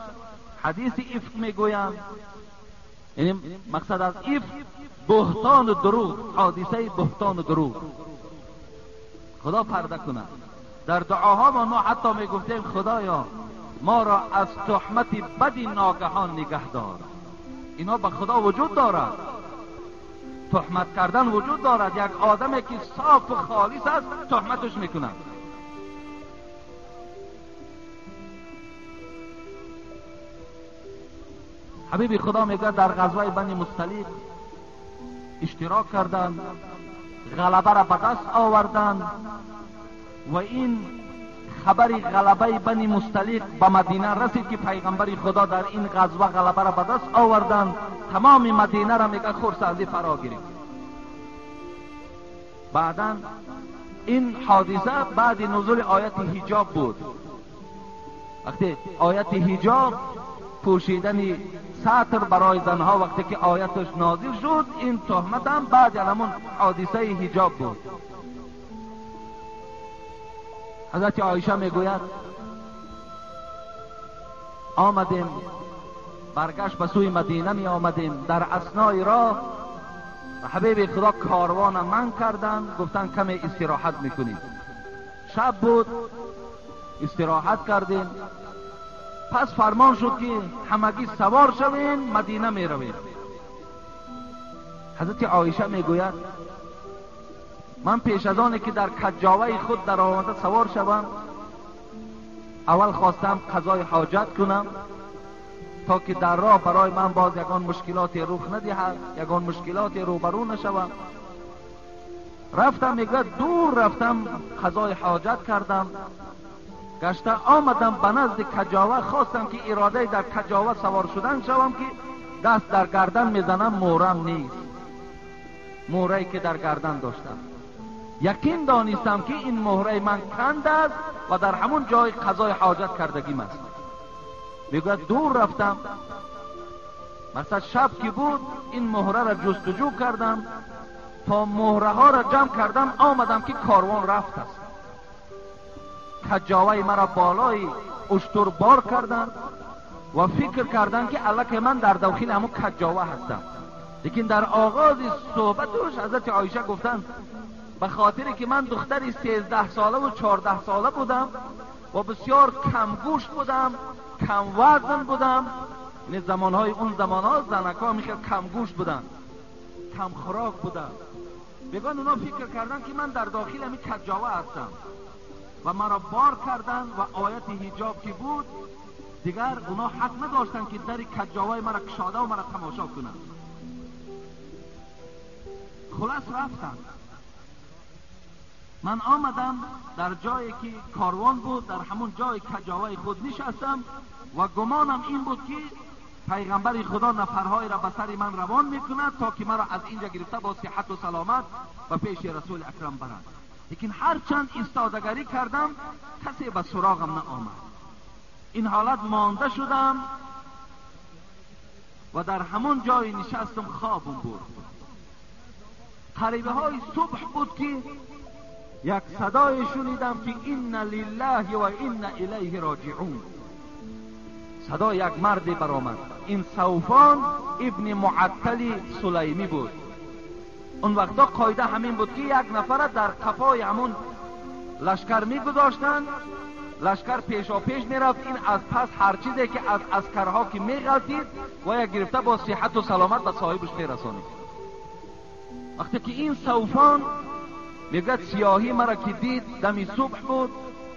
حدیث افک میگویند. یعنی مقصد از افک بهتان و دروغ، حادثه بهتان و دروغ. خدا پرده کنه. در دعاها ما حتی میگفتیم خدایا ما را از تهمت بدی ناگهان نگه دار. اینا به خدا وجود دارد، تهمت کردن وجود دارد. یک آدمی که صاف و خالص است تهمتش میکنند. حبیب خدا میگه در غزوه بنی مصطلق اشتراک کردند، غلبه را به دست آوردند و این خبر غلبه بنی مصطلق به مدینه رسید که پیغمبر خدا در این غزوه غلبه را به دست آوردند. تمام مدینه را میگه خرسندی فرا گرفت. بعدا این حادثه بعد نزول آیت حجاب بود. وقتی آیت حجاب پوشیدن ساتر برای زنها وقتی که آیتش نازل شد، این تهمت هم بعد همون حادثه حجاب بود. حضرت عایشه میگوید آمدیم برگشت به سوی مدینه می آمدیم. در اثنای راه حبیب خدا کاروان من کردن، گفتن کمی استراحت میکنید. شب بود، استراحت کردیم. پس فرمان شد که همگی سوار شوین، مدینه می رویم. حضرت عایشه می گوید من پیش از آنی که در کجاوه خود در آمده سوار شوم، اول خواستم قضای حاجت کنم تا که در راه برای من باز یگان مشکلاتی رخ ندهد، یگان مشکلاتی روبرو نشوم. رفتم، میگه دور رفتم قضای حاجت کردم، گشته آمدم به نزد کجاوه، خواستم که اراده در کجاوه سوار شدن شوم که دست در گردن میزنم، مهرم نیست، مهره‌ای که در گردن داشتم. یقین دانستم که این مهره من کند است و در همون جای قضای حاجت کردگیم است. میگه دور رفتم، مثلا شب که بود این مهره را جستجو کردم تا مهره ها را جمع کردم، آمدم که کاروان رفت است. کجاوه مرا بالای اشتر بار کردن و فکر کردن که الک من در داخل همون کجاوه هستم. لیکن در آغاز صحبتش حضرت عایشه گفتن به خاطر که من دختری 13 ساله و 14 ساله بودم و بسیار کم گوشت بودم، کم وزن بودم. این زمانهای اون زمانها زنکا میخواد کم گوشت بودن، کم خوراک بودن. بگن اونا فکر کردن که من در داخل همین کجاوه هستم و مرا بار کردن و آیت حجاب که بود دیگر اونا حق نداشتن که در کجاوه مرا کشاده و مرا تماشا کنن. خلاص رفتم. من آمدم در جایی که کاروان بود، در همون جای کجاوه خود نشستم و گمانم این بود که پیغمبر خدا نفرهای را به سر من روان میکند تا که مرا از اینجا گرفته با صحت و سلامت و پیش رسول اکرم برند. لیکن هر چند ایستادگری کردم کسی به سراغم نآمد. این حالت مانده شدم و در همون جای نشستم، خوابم برد. قریبه های صبح بود که یک صدای شنیدم که این لله و این الیه راجعون. صدا یک مرد برآمد. این صوفان ابن معطل سلیمی بود. اون وقتا قاعده همین بود که یک نفر در قفای همون لشکر میگذاشتن، لشکر پیشا پیش میرفت، این از پس هر چیزی که از عسکرها که میغلطید و یک گرفته با صحت و سلامت به صاحبش میرسانید. وقتی که این صوفان میگه سیاهی مرا که دید دمی صبح بود،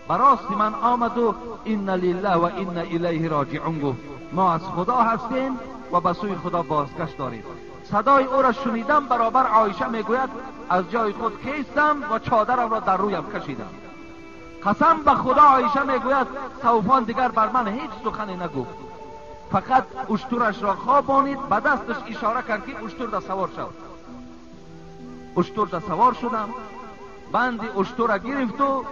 براست من آمد و این لله و این الیه راجعون گفت. ما از خدا هستیم و به سوی خدا بازگشت داریم. صدای او را شنیدم، برابر عایشه میگوید از جای خود خیستم و چادرم را در رویم کشیدم. قسم به خدا عایشه میگوید صوفان دیگر بر من هیچ سخنی نگفت، فقط اشترش را خوابانید، به دستش اشاره کرد که اشتر را سوار شد. اشتر را سوار شدم، بند اشتر را گرفت و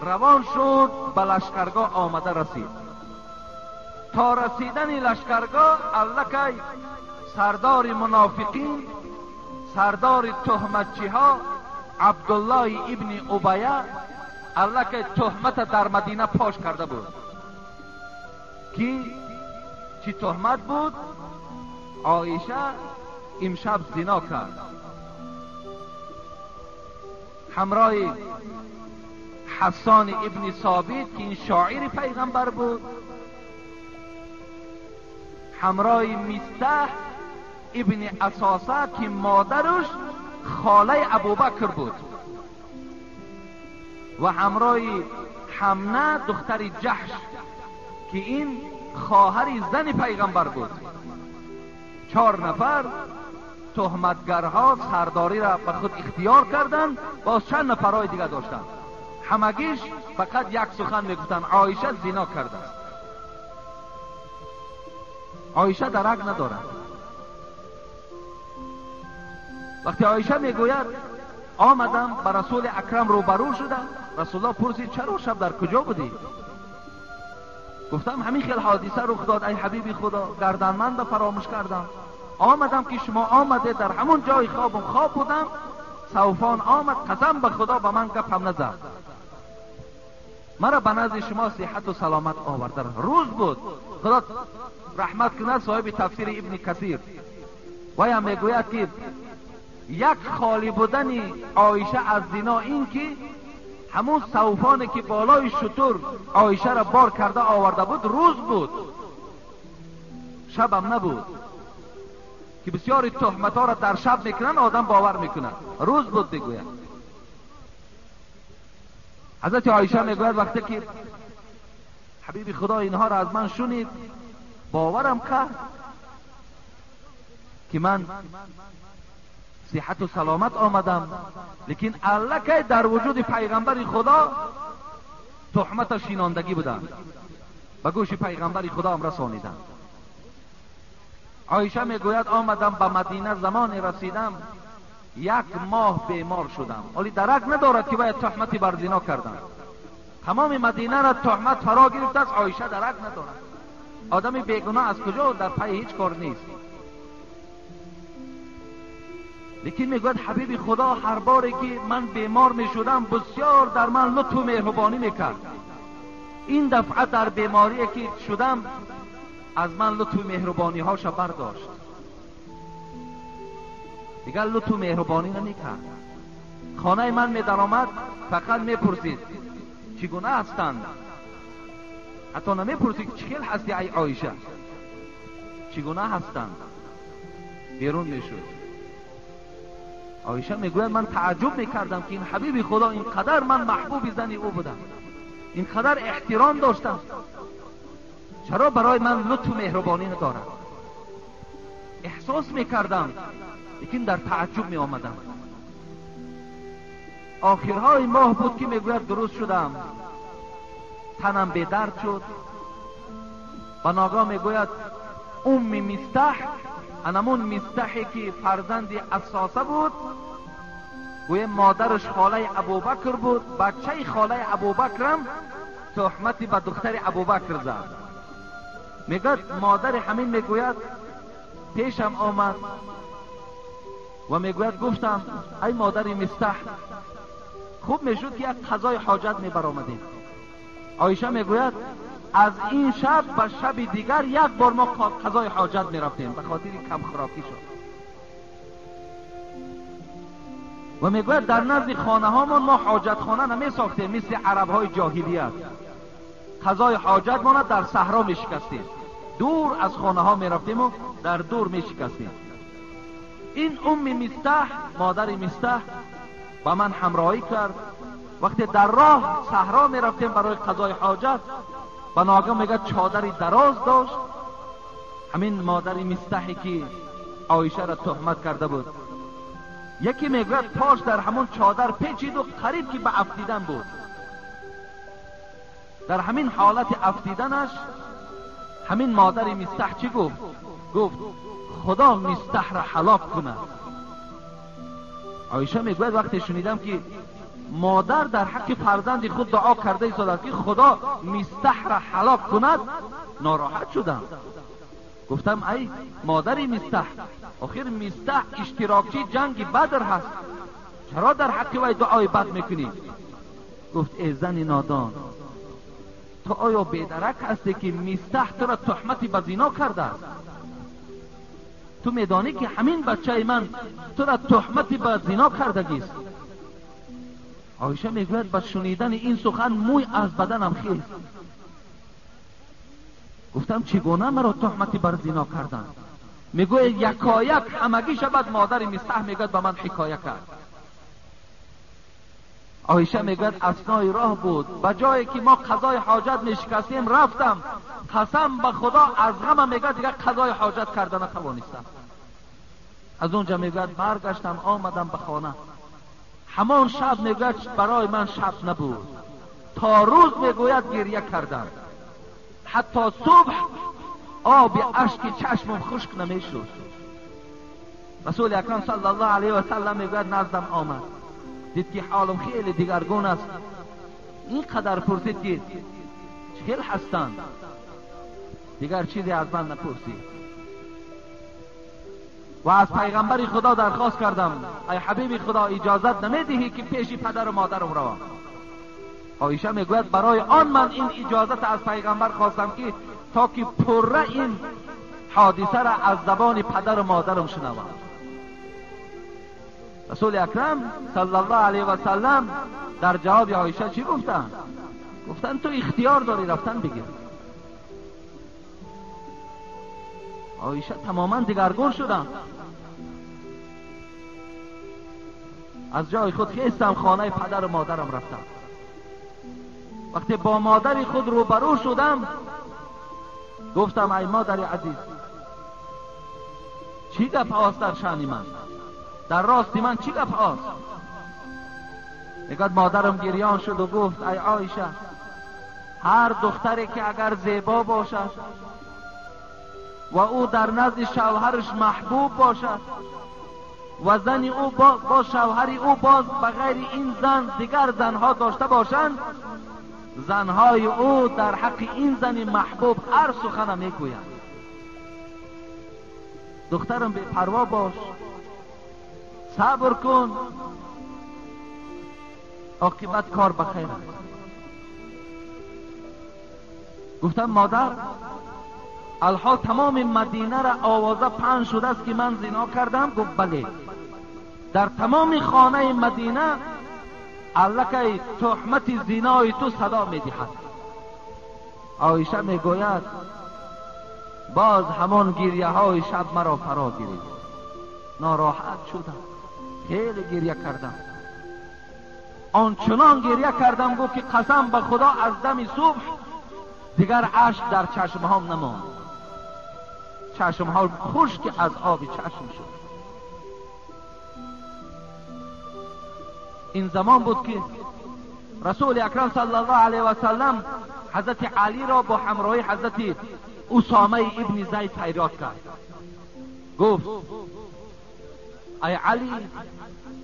روان شد به لشکرگاه آمده رسید. تا رسیدن لشکرگاه الکی سردار منافقین، سردار تهمتچی ها عبدالله ابن ابیه الکی تهمت در مدینه پاش کرده بود. کی چی تهمت بود؟ عایشه امشب زنا کرد. همراه حسان ابن ثابت که این شاعر پیغمبر بود، همراه مستح ابن اساسه که مادرش خاله ابوبکر بود و همراه حمنه دختر جحش که این خواهر زن پیغمبر بود. 4 نفر تهمتگرها سرداری را به خود اختیار کردند، باز چند نفرهای دیگه داشتند. همگیش فقط یک سخن میگفتن: عایشه زنا کرده است. عایشه درک ندارد. وقتی عایشه میگوید آمدم به رسول اکرم روبرو شدم، رسول الله پرسید چرا شب در کجا بودی؟ گفتم همین خیل حادثه رخ داد ای حبیبی خدا، گردنمند فراموش کردم. آمدم که شما آمده، در همون جای خواب بودم، صوفان آمد، قسم به خدا به من گپم نزد، مرا به نزد شما صحت و سلامت آورده. روز بود، خدا رحمت کنه صاحب تفسیر ابن کثیر و یا میگوید که یک خالی بودن عایشه از زنا این که همون صوفانی که بالای شتر عایشه را بار کرده آورده بود روز بود، شب هم نبود، که بسیاری تهمت ها را در شب میکنن آدم باور میکنه، روز بود میگوید. حضرت عایشه میگوید وقتی که حبیب خدا اینها را از من شنید باورم کرد که من صحت و سلامت آمدم، لیکن الکه در وجود پیغمبر خدا تهمت شیناندگی بودم، به گوش پیغمبر خدا هم رسانیدم. عایشه میگوید آمدم به مدینه، زمانی رسیدم 1 ماه بیمار شدم، ولی درک ندارد که باید تهمتی بر زنا کردم. تمام مدینه را تهمت فرا گرفته است، عایشه درک ندارد. آدم بیگناه از کجا در پای هیچ کار نیست. لیکن میگوید حبیب خدا هر باری که من بیمار میشدم بسیار در من لطف و مهربانی میکرد. این دفعه در بیماری که شدم از من لطف و مهربانی هاش برداشت، دیگر لطف و مهربانی نمیکرد. خانه من میدر آمد فقط میپرسید چگونه هستند، حتی نمیپرسید چخیل هستی ای عایشه، چگونه هستند. بیرون میشد. عایشه میگوید من تعجب میکردم که این حبیب خدا اینقدر من محبوب زنی او بودم، اینقدر احترام داشتم، چرا برای من لطف و مهربانی ندارد. احساس میکردم لیکن در تعجب می آمدم. آخرهای ماه بود که میگوید درست شدم، تنم به درد شد. و ناگاه میگوید مستح، انمون مستحی که فرزند اساسه بود، گویا مادرش خاله ابوبکر بود، بچه خاله ابوبکرم تهمتی به دختر ابوبکر زد. میگوید مادر همین میگوید پیشم آمد و میگوید گفتم ای مادر مستح، خوب میشد که یک قضای حاجت میبرآمدیم. عایشه میگوید از این شب به شب دیگر 1 بار ما قضای حاجت میرفتیم به خاطر کم خوراکی شد. و میگوید در نزد خانه هامان ما حاجت خانه نمی ساختیم مثل عرب های جاهلیت. قضای حاجت ما در صحرا میشکستیم، دور از خانه ها میرفتیم و در دور میشکستیم. این مستح، مادر مستح با من همراهی کرد. وقتی در راه صحرا میرفتیم برای قضای حاجت، و ناگاه میگه چادری دراز داشت، همین مادر مستحی که عایشه را تهمت کرده بود. یکی میگه پاش در همون چادر پیچید و قریب که به افتیدن بود. در همین حالت افتیدنش همین مادر مستح چی گفت؟ گفت خدا مستح را هلاک کنه. عایشه میگوید وقتی شنیدم که مادر در حق فرزند خود دعا کرده ایستاده که خدا مستح را هلاک کند، ناراحت شدم. گفتم ای مادر مستح، آخر مستح اشتراکی جنگ بدر هست، چرا در حق وی دعای بد میکنی؟ گفت ای زن نادان، تو آیا بیدرک هستی که مستح تو را تهمتی به زنا کرده است؟ تو میدانی که همین بچه من تو را تهمتی به زنا کردگیست. عایشه میگوید با شنیدن این سخن موی از بدنم خیز. گفتم چگونه مرا تهمتی بر زنا کردن؟ میگوید یکایک همگی شود مادر مستح میگوید به من حکایه کرد. عایشه میگوید اثنای راه بود، به جایی که ما قضای حاجت میشکستیم رفتم، قسم به خدا از غم میگوید دیگه قضای حاجت کردن نتوانستم. از اونجا میگوید برگشتم آمدم به خانه. همان شب میگوید برای من شب نبود، تا روز میگوید گریه کردم، حتی صبح آب اشک چشمم خشک نمیشد. رسول اکرم صلی الله علیه و سلم میگوید نزدم آمد، دید که حالم خیلی دیگرگون است. اینقدر پرسید که چهل هستند، دیگر چیزی از من نپرسید. و از پیغمبر خدا درخواست کردم ای حبیب خدا اجازت نمیدهی که پیش پدر و مادرم روم. عایشه میگوید برای آن من این اجازت از پیغمبر خواستم که تا که پره این حادثه را از زبان پدر و مادرم شنوم. رسول اکرم صلی الله علیه و سلم در جواب عایشه چی گفتن؟ گفتن تو اختیار داری رفتن بگیر. عایشه تماما دگرگون شدن. از جای خود خیستم، خانه پدر و مادرم رفتم. وقتی با مادر خود روبرو شدم گفتم ای مادر عزیز، چی گپ هاست در شأن من؟ در راست من چی گپ هاست؟ نگاه مادرم گریان شد و گفت ای عایشه، هر دختری که اگر زیبا باشد و او در نزد شوهرش محبوب باشد و زن او با شوهری او باز بغیر این زن دیگر زنها داشته باشند، زنهای او در حق این زن محبوب هر سخن میگویند. دخترم بی پروا باش، صبر کن، عاقبت کار بخیر است. گفتم مادر، الحال تمام مدینه را آوازه پهن شده است که من زنا کردم؟ گفت بله. در تمام خانه مدینه الکی تهمت زنای تو صدا میدهد. عایشه میگوید باز همان گریه های شب مرا فرا گرفت. ناراحت شدم، خیلی گریه کردم، آنچنان گریه کردم گفت که قسم به خدا از دم صبح دیگر اشک در چشمهام نماند. چشمها خشک از آب چشم شد. این زمان بود که رسول اکرم صلی الله علیه و سلم حضرت علی را با همراهی حضرت اسامه ابن زید فریاد کرد. گفت ای علی،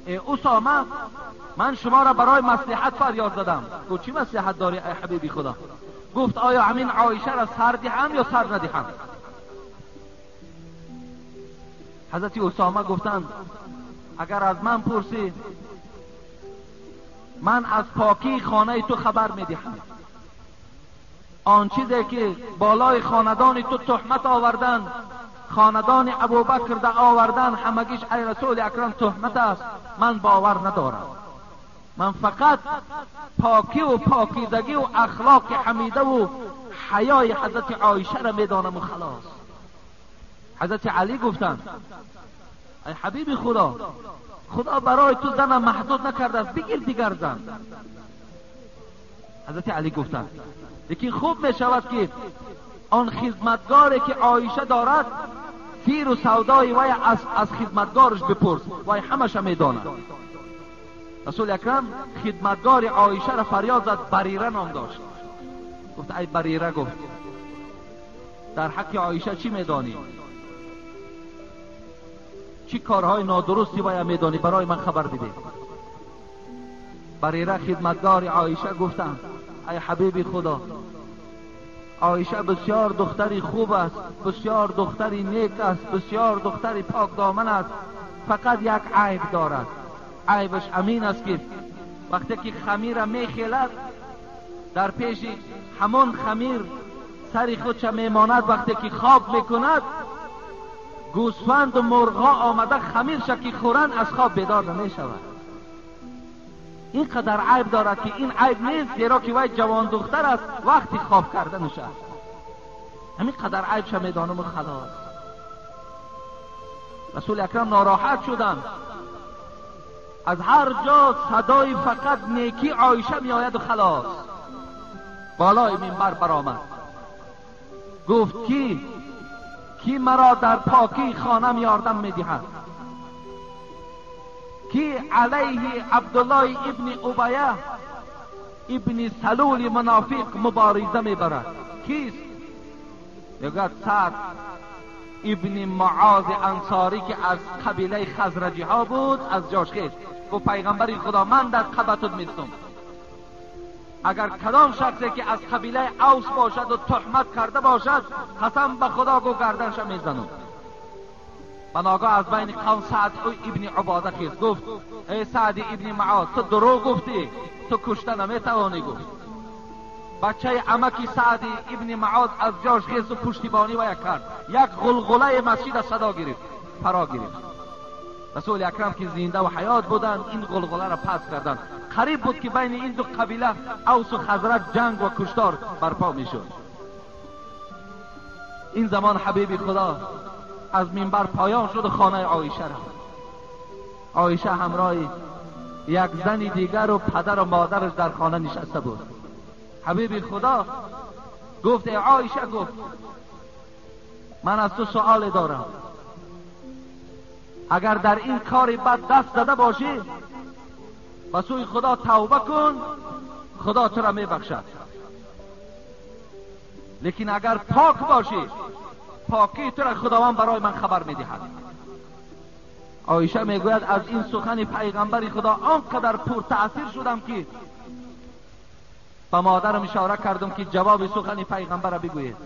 ای اسامه، من شما را برای مصلحت فریاد زدم. گفت چی مصلحت داری ای حبیبی خدا؟ گفت آیا همین عایشه را سر دهم یا سر ندهم؟ حضرت اسامه گفتند اگر از من پرسی من از پاکی خانه تو خبر میدهم. آن چیزی که بالای خاندان تو تهمت آوردن، خاندان ابوبکر ده آوردن، همگیش ای رسول اکرم تهمت است، من باور ندارم. من فقط پاکی و پاکیزگی و اخلاق حمیده و حیای حضرت عایشه را میدانم و خلاص. حضرت علی گفتند ای حبیب خدا، خدا برای تو زن محدود نکرده است، بگیر دیگر زن. حضرت علی گفتند لیکن خوب می شود که آن خدمتگاری که عایشه دارد سیر و سودای وی از خدمتگارش بپرس، وی همش می داند. رسول اکرم خدمتگار عایشه را فریاد زد، بریره نام داشت. گفت ای بریره، گفت در حق عایشه چی می دانی؟ چی کارهای نادرستی باید میدانی؟ برای من خبر بده. بریره خدمتگار عایشه گفتند ای حبیبی خدا، عایشه بسیار دختری خوب است، بسیار دختری نیک است، بسیار دختری پاک دامن است، فقط یک عیب دارد. عیبش امین است که وقتی که خمیر میخیلد در پیش همان خمیر سری خودش میماند، وقتی که خواب میکند گوسفند و مرغا آمده خمیر شکی خورن از خواب بیدار نمی شود. این قدر عیب دارد که این عیب نیست، زیرا که وی جوان دختر است، وقتی خواب کرده نشه. همین قدر عیب شمی دانم و خلاص. رسول اکرم ناراحت شدند. از هر جا صدای فقط نیکی عایشه می آید و خلاص. بالای منبر برآمد، گفت کی مرا در پاکی خانم یاردم میدهد؟ کی علیه عبدالله ابن ابیه ابن سلول منافق مبارزه میبرد؟ کیست؟ میگوید سعد ابن معاذ انصاری که از قبیله خزرجی ها بود، از جاش خیست. گفت پیغمبر خدا، من در قبطت میستم، اگر کدام شخصی که از قبیله اوس باشد و تهمت کرده باشد، قسم به خدا گو گردنش میزنم. بناگاه از بین قوم سعد ابن عباده خیست. گفت ای سعد ابن معاذ، تو دروغ گفتی، تو کشته نمیتوانی. گفت بچه عمکی سعد ابن معاذ از جاش خیز و پشتیبانی و یک کرد. یک غلغله مسجد صدا گرفت، فرا گرفت. رسول اکرم که زنده و حیات بودند این غلغله را پس کردند. قریب بود که بین این دو قبیله اوس و خزرج جنگ و کشتار برپا میشد. این زمان حبیب خدا از منبر پایان شد و خانه عایشه رفت. عایشه همراه یک زن دیگر و پدر و مادرش در خانه نشسته بود. حبیب خدا گفت ای عایشه، گفت من از تو سؤال دارم، اگر در این کاری بد دست زده باشی به سوی خدا توبه کن، خدا تو را میبخشد. لیکن اگر پاک باشی پاکی تو را خداوند برای من خبر میدهد. عایشه میگوید از این سخن پیغمبر خدا آنقدر پر تأثیر شدم که به مادرم اشاره کردم که جواب سخن پیغمبر را بگوید.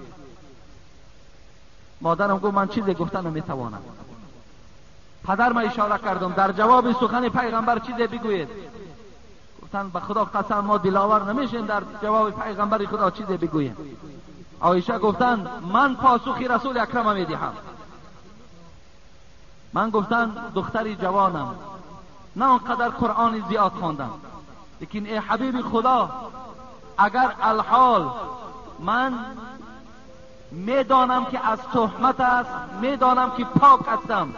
مادرم گفت من چیزی گفتن نمیتوانم. پدرم اشاره کردم در جواب سخن پیغمبر چیزی بگوید. گفتن به خدا قسم ما دلاور نمیشیم در جواب پیغمبر خدا چیزی بگوییم. عایشه گفتن من پاسخی رسول اکرم میدهم. من گفتن دختری جوانم، نه آنقدر قرآن زیاد خواندم، لیکن ای حبیب خدا اگر الحال من میدانم که از تهمت است، میدانم که پاک هستم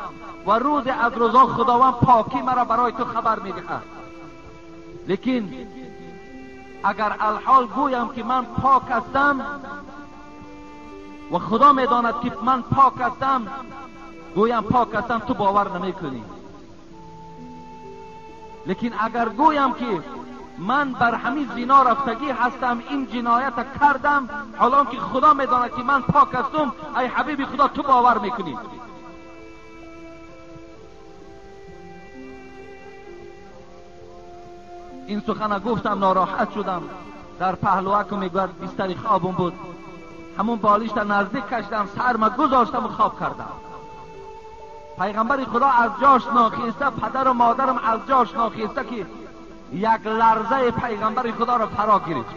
و روز از روزا خداوند پاکی مرا برای تو خبر میدهد، لیکن اگر الحال گویم که من پاک هستم و خدا میداند که من پاک هستم، گویم پاک هستم، تو باور نمی کنی. لیکن اگر گویم که من بر همین زنا رفتگی هستم، این جنایت کردم، حالا که خدا میداند که من پاک هستم، ای حبیب خدا تو باور میکنی. این سخن گفتم، ناراحت شدم. در پهلوک میگوید بستر خوابم بود، همون بالشت نزدیک کشیدم، سرم گذاشتم و خواب کردم. پیغمبر خدا از جاش ناخیسته، پدر و مادرم از جاش ناخیسته که یک لرزه پیغمبر خدا را فرا گرفت.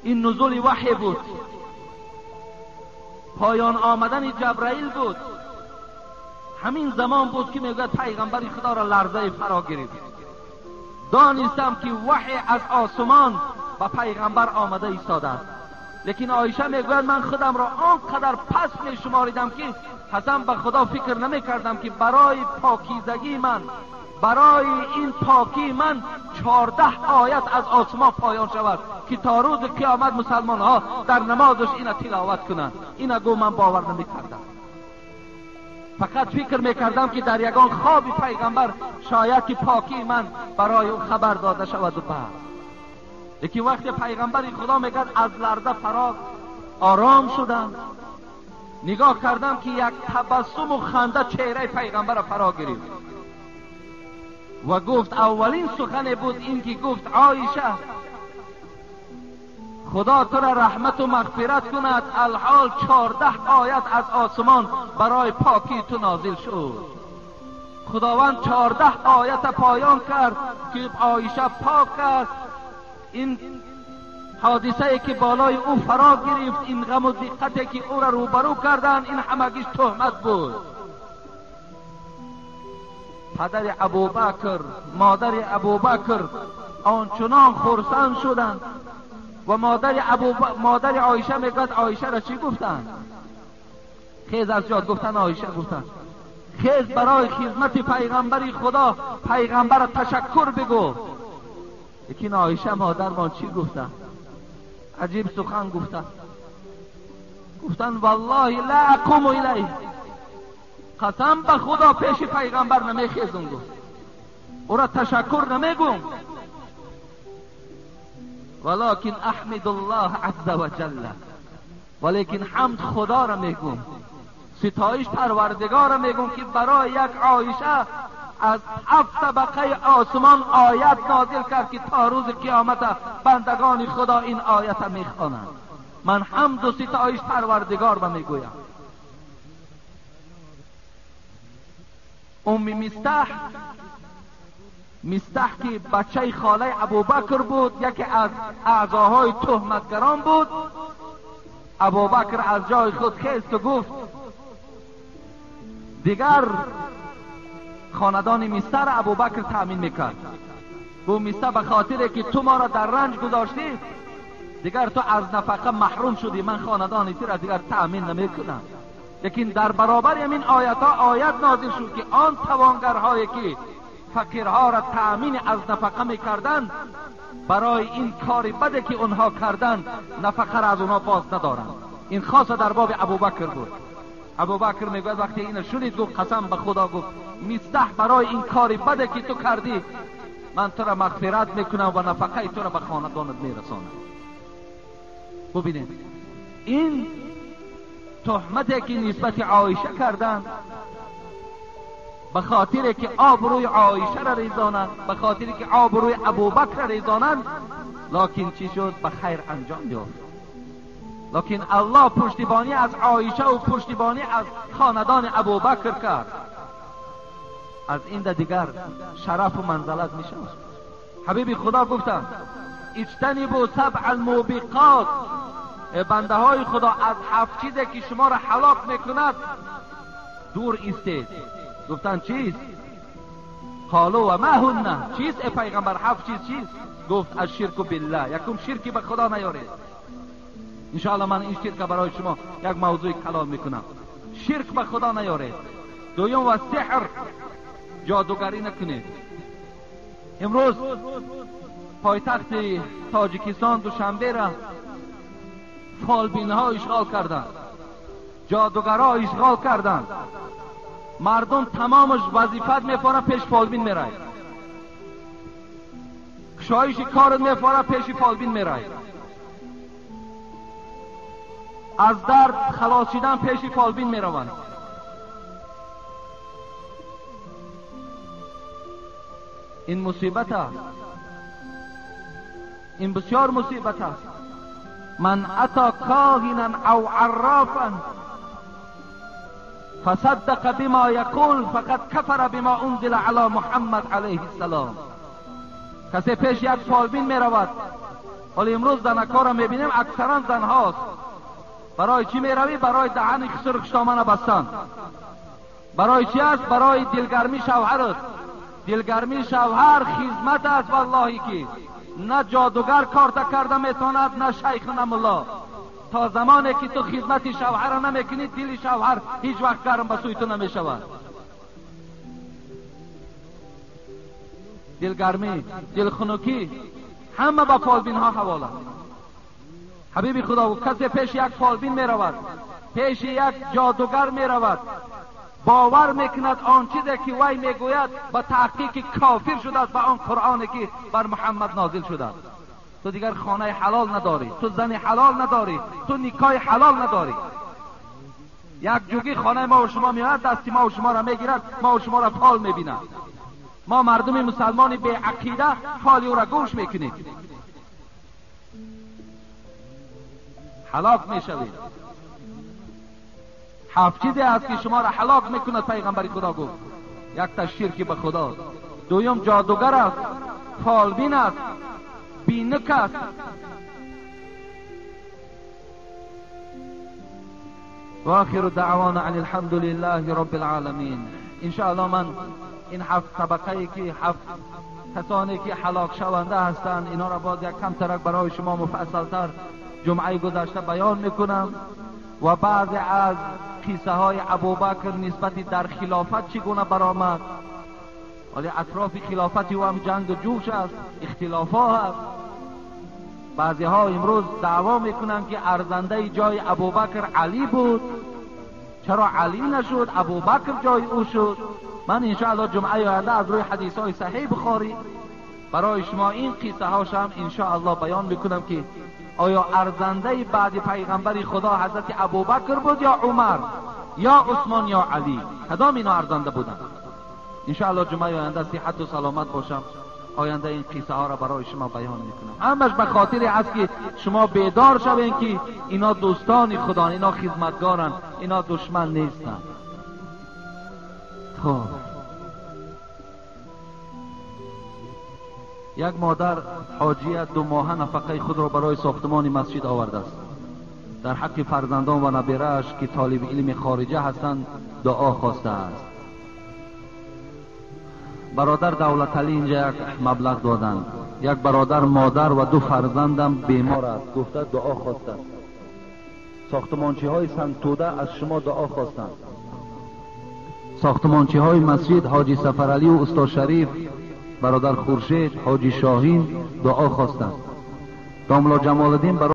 این نزول وحی بود، پایان آمدن جبرائیل بود. همین زمان بود که میگوید پیغمبر خدا را لرزه فرا گرفت. دانستم که وحی از آسمان و پیغمبر آمده ایستاده است. لیکن عایشه میگوید من خودم را آنقدر پس میشماریدم که قسم به خدا فکر نمی کردم که برای پاکیزگی من، برای این پاکی من 14 آیت از آسمان پایان شود که تا روز قیامت مسلمان ها در نمازش اینا تلاوت کنند. اینا گو من باور نمی کردم. فقط فکر میکردم که در یگان خواب پیغمبر شاید که پاکی من برای او خبر داده شود و بعد. لیکن وقتی پیغمبر خدا میگه از لرزه فرا آرام شدم، نگاه کردم که یک تبسم و خنده چهره پیغمبر فرا گرفت و گفت، اولین سخن بود این که گفت عایشه خدا تو را رحمت و مغفرت کند، الحال 14 آیت از آسمان برای پاکی تو نازل شد. خداوند 14 آیت پایان کرد که عایشه پاک است. این حادثه ای که بالای او فرا گرفت، این غم و دقتی که او را روبرو کردن، این همگیش تهمت بود. پدر ابوبکر، مادر ابوبکر آنچنان خرسند شدند و مادر عایشه میگوید عایشه را چی گفتن؟ خیز از جاد گفتن عایشه گفتن خیز برای خدمت پیغمبر خدا پیغمبر تشکر بگو. لیکن عایشه مادر ما چی گفتن؟ عجیب سخن گفتن والله لا اقوم الیه، قسم به خدا پیش پیغمبر نمیخیزم، گفت او را تشکر نمیگم، ولکن احمد الله عز وجل، ولیکن حمد خدا را میگم، ستایش پروردگار را میگم که برای یک عایشه از 7 طبقه آسمان آیت نازل کرد که تا روز قیامت بندگان خدا این آیت میخوانند. من حمد و ستایش پروردگار را میگویم. ام مستح مستح که بچه خاله ابوبکر بود، یکی از اعضاهای تهمتگران بود. ابوبکر از جای خود خیست و گفت دیگر خاندان مستح را ابوبکر تأمین میکرد. گفت مستح به خاطر که تو ما را در رنج گذاشتی دیگر تو از نفقه محروم شدی، من خاندان تو را دیگر تأمین نمیکنم. لیکن در برابر همین آیت نازل شد که آن توانگرهایی که فقیرها را تأمین از نفقه میکردند برای این کاری بده که اونها کردند نفقه را از اونها باز ندارند. این خاصه در باب ابوبکر بود. ابوبکر میگوید وقتی اینو شنید گفت قسم به خدا، گفت مستح برای این کاری بده که تو کردی من تو را مغفرت میکنم و نفقه تو را به خاندانت میرسانم. ببینید این تهمتی که نسبت عایشه کردند به خاطر که آبروی عایشه را ریزانند، به خاطر که آبروی ابوبکر را ریزانند، لکن چی شد؟ به خیر انجام یافت. لکن الله پشتیبانی از عایشه و پشتیبانی از خاندان ابوبکر کرد. از این دیگر شرف و منزلت میشه. حبیب خدا گفتند اجتنبوا سبع الموبقات، بنده های خدا از 7 چیزی که شما را هلاک میکند دور ایستید. گفتند چیست؟ قالوا و ما هن، چیست ای پیغمبر 7 چیز چیست؟ گفت الشرک بالله، یکم شرکی به خدا نیارید. انشاءالله من این شرک برای شما یک موضوع کلام میکنم. شرک به خدا نیارید. دوم و سحر، جادوگری نکنید. امروز پایتخت تاجیکستان دوشنبه را فالبین ها اشغال کردند، جادوگرها اشغال کردند. مردم تمامش وظیفت میفاره پیش فالبین میرای، کشایش کارت میفاره پیش فالبین میرای، از درد خلاص شدن پیش فالبین میروند. این مصیبت است، این بسیار مصیبت است. من اتا کاهنا او عرافا فصدق بما یقول فقد کفر بما انزل علی محمد علیه السلام. کسی پیش یک فالبین می رود، ولی امروز زنکا را می بینیم اکثرا زن هاست. برای چی می روی؟ برای دهن سرخ دامن بستن. برای چی است؟ برای دلگرمی شوهرت. دلگرمی شوهر خدمت است. والله که نه جادوگر کارت کرده میتواند، نه شیخ، نه ملا. تا زمانی که تو خدمت شوهر را نمیکنی دل شوهر هیچ وقت گرم به سوی تو نمیشود. دلگرمی، دلخنکی همه به فالبین ها حواله. حبیب خدا کسی پیش یک فالبین می رود، پیش یک جادوگر می رود، باور میکند آن چیزی که وی میگوید به تحقیق کافر شده است به آن قرآنی که بر محمد نازل شده است. تو دیگر خانه حلال نداری، تو زن حلال نداری، تو نکاح حلال نداری. یک جوگی خانه ما و شما میاد، دستی ما و شما را میگیرد، ما و شما را فال میبیند. ما مردم مسلمان به عقیده فال او را گوش میکنیم. هلاک میشوید. 7 چیزی است که شما را هلاک میکند. پیغمبر خدا گفت یک تا شرک به خدا، دوم جادوگر است، فالبین است، بینک است. و آخر دعوانا عن الحمد لله رب العالمین. انشاءالله من این 7 طبقه که 7 کسانی که هلاک شونده هستند اینا را باز یک کم ترک برای شما مفصلتر جمعه گذشته بیان میکنم و بعضی از قصه های ابوبکر نسبت در خلافت چگونه برآمد. ولی اطراف خلافت او هم جنگ و جوش است، اختلافات است. بعضی ها امروز دعوا میکنند که ارزنده جای ابوبکر علی بود، چرا علی نشد ابوبکر جای او شد. من انشاءالله جمعه آینده از روی حدیث های صحیح بخاری برای شما این قصه هاش هم انشاءالله بیان میکنم که آیا ارزنده بعد پیغمبر خدا حضرت ابوبکر بود یا عمر یا عثمان یا علی؟ کدام اینا ارزنده بودند؟ انشاءالله جمعه آینده صحت و سلامت باشم آینده این قصه ها را برای شما بیان میکنم. همش به خاطر است که شما بیدار شوین که اینا دوستان خدا، اینا خدمتگارن، اینا دشمن نیستن. خب یک مادر حاجیه 2 ماهه نفقه خود را برای ساختمان مسجد آورده است. در حق فرزندان و نبیره‌اش که طالب علم خارجه هستند دعا خواسته است. برادر دولت علی اینجا یک مبلغ دادند. یک برادر مادر و 2 فرزندم بیمار است، گفته دعا خواسته. ساختمانچی های سنتوده از شما دعا خواستند. ساختمانچی های مسجد حاجی سفرعلی و استاد شریف، برادر خورشید، حاجی شاهین دعا خواستند. داملا جمال الدین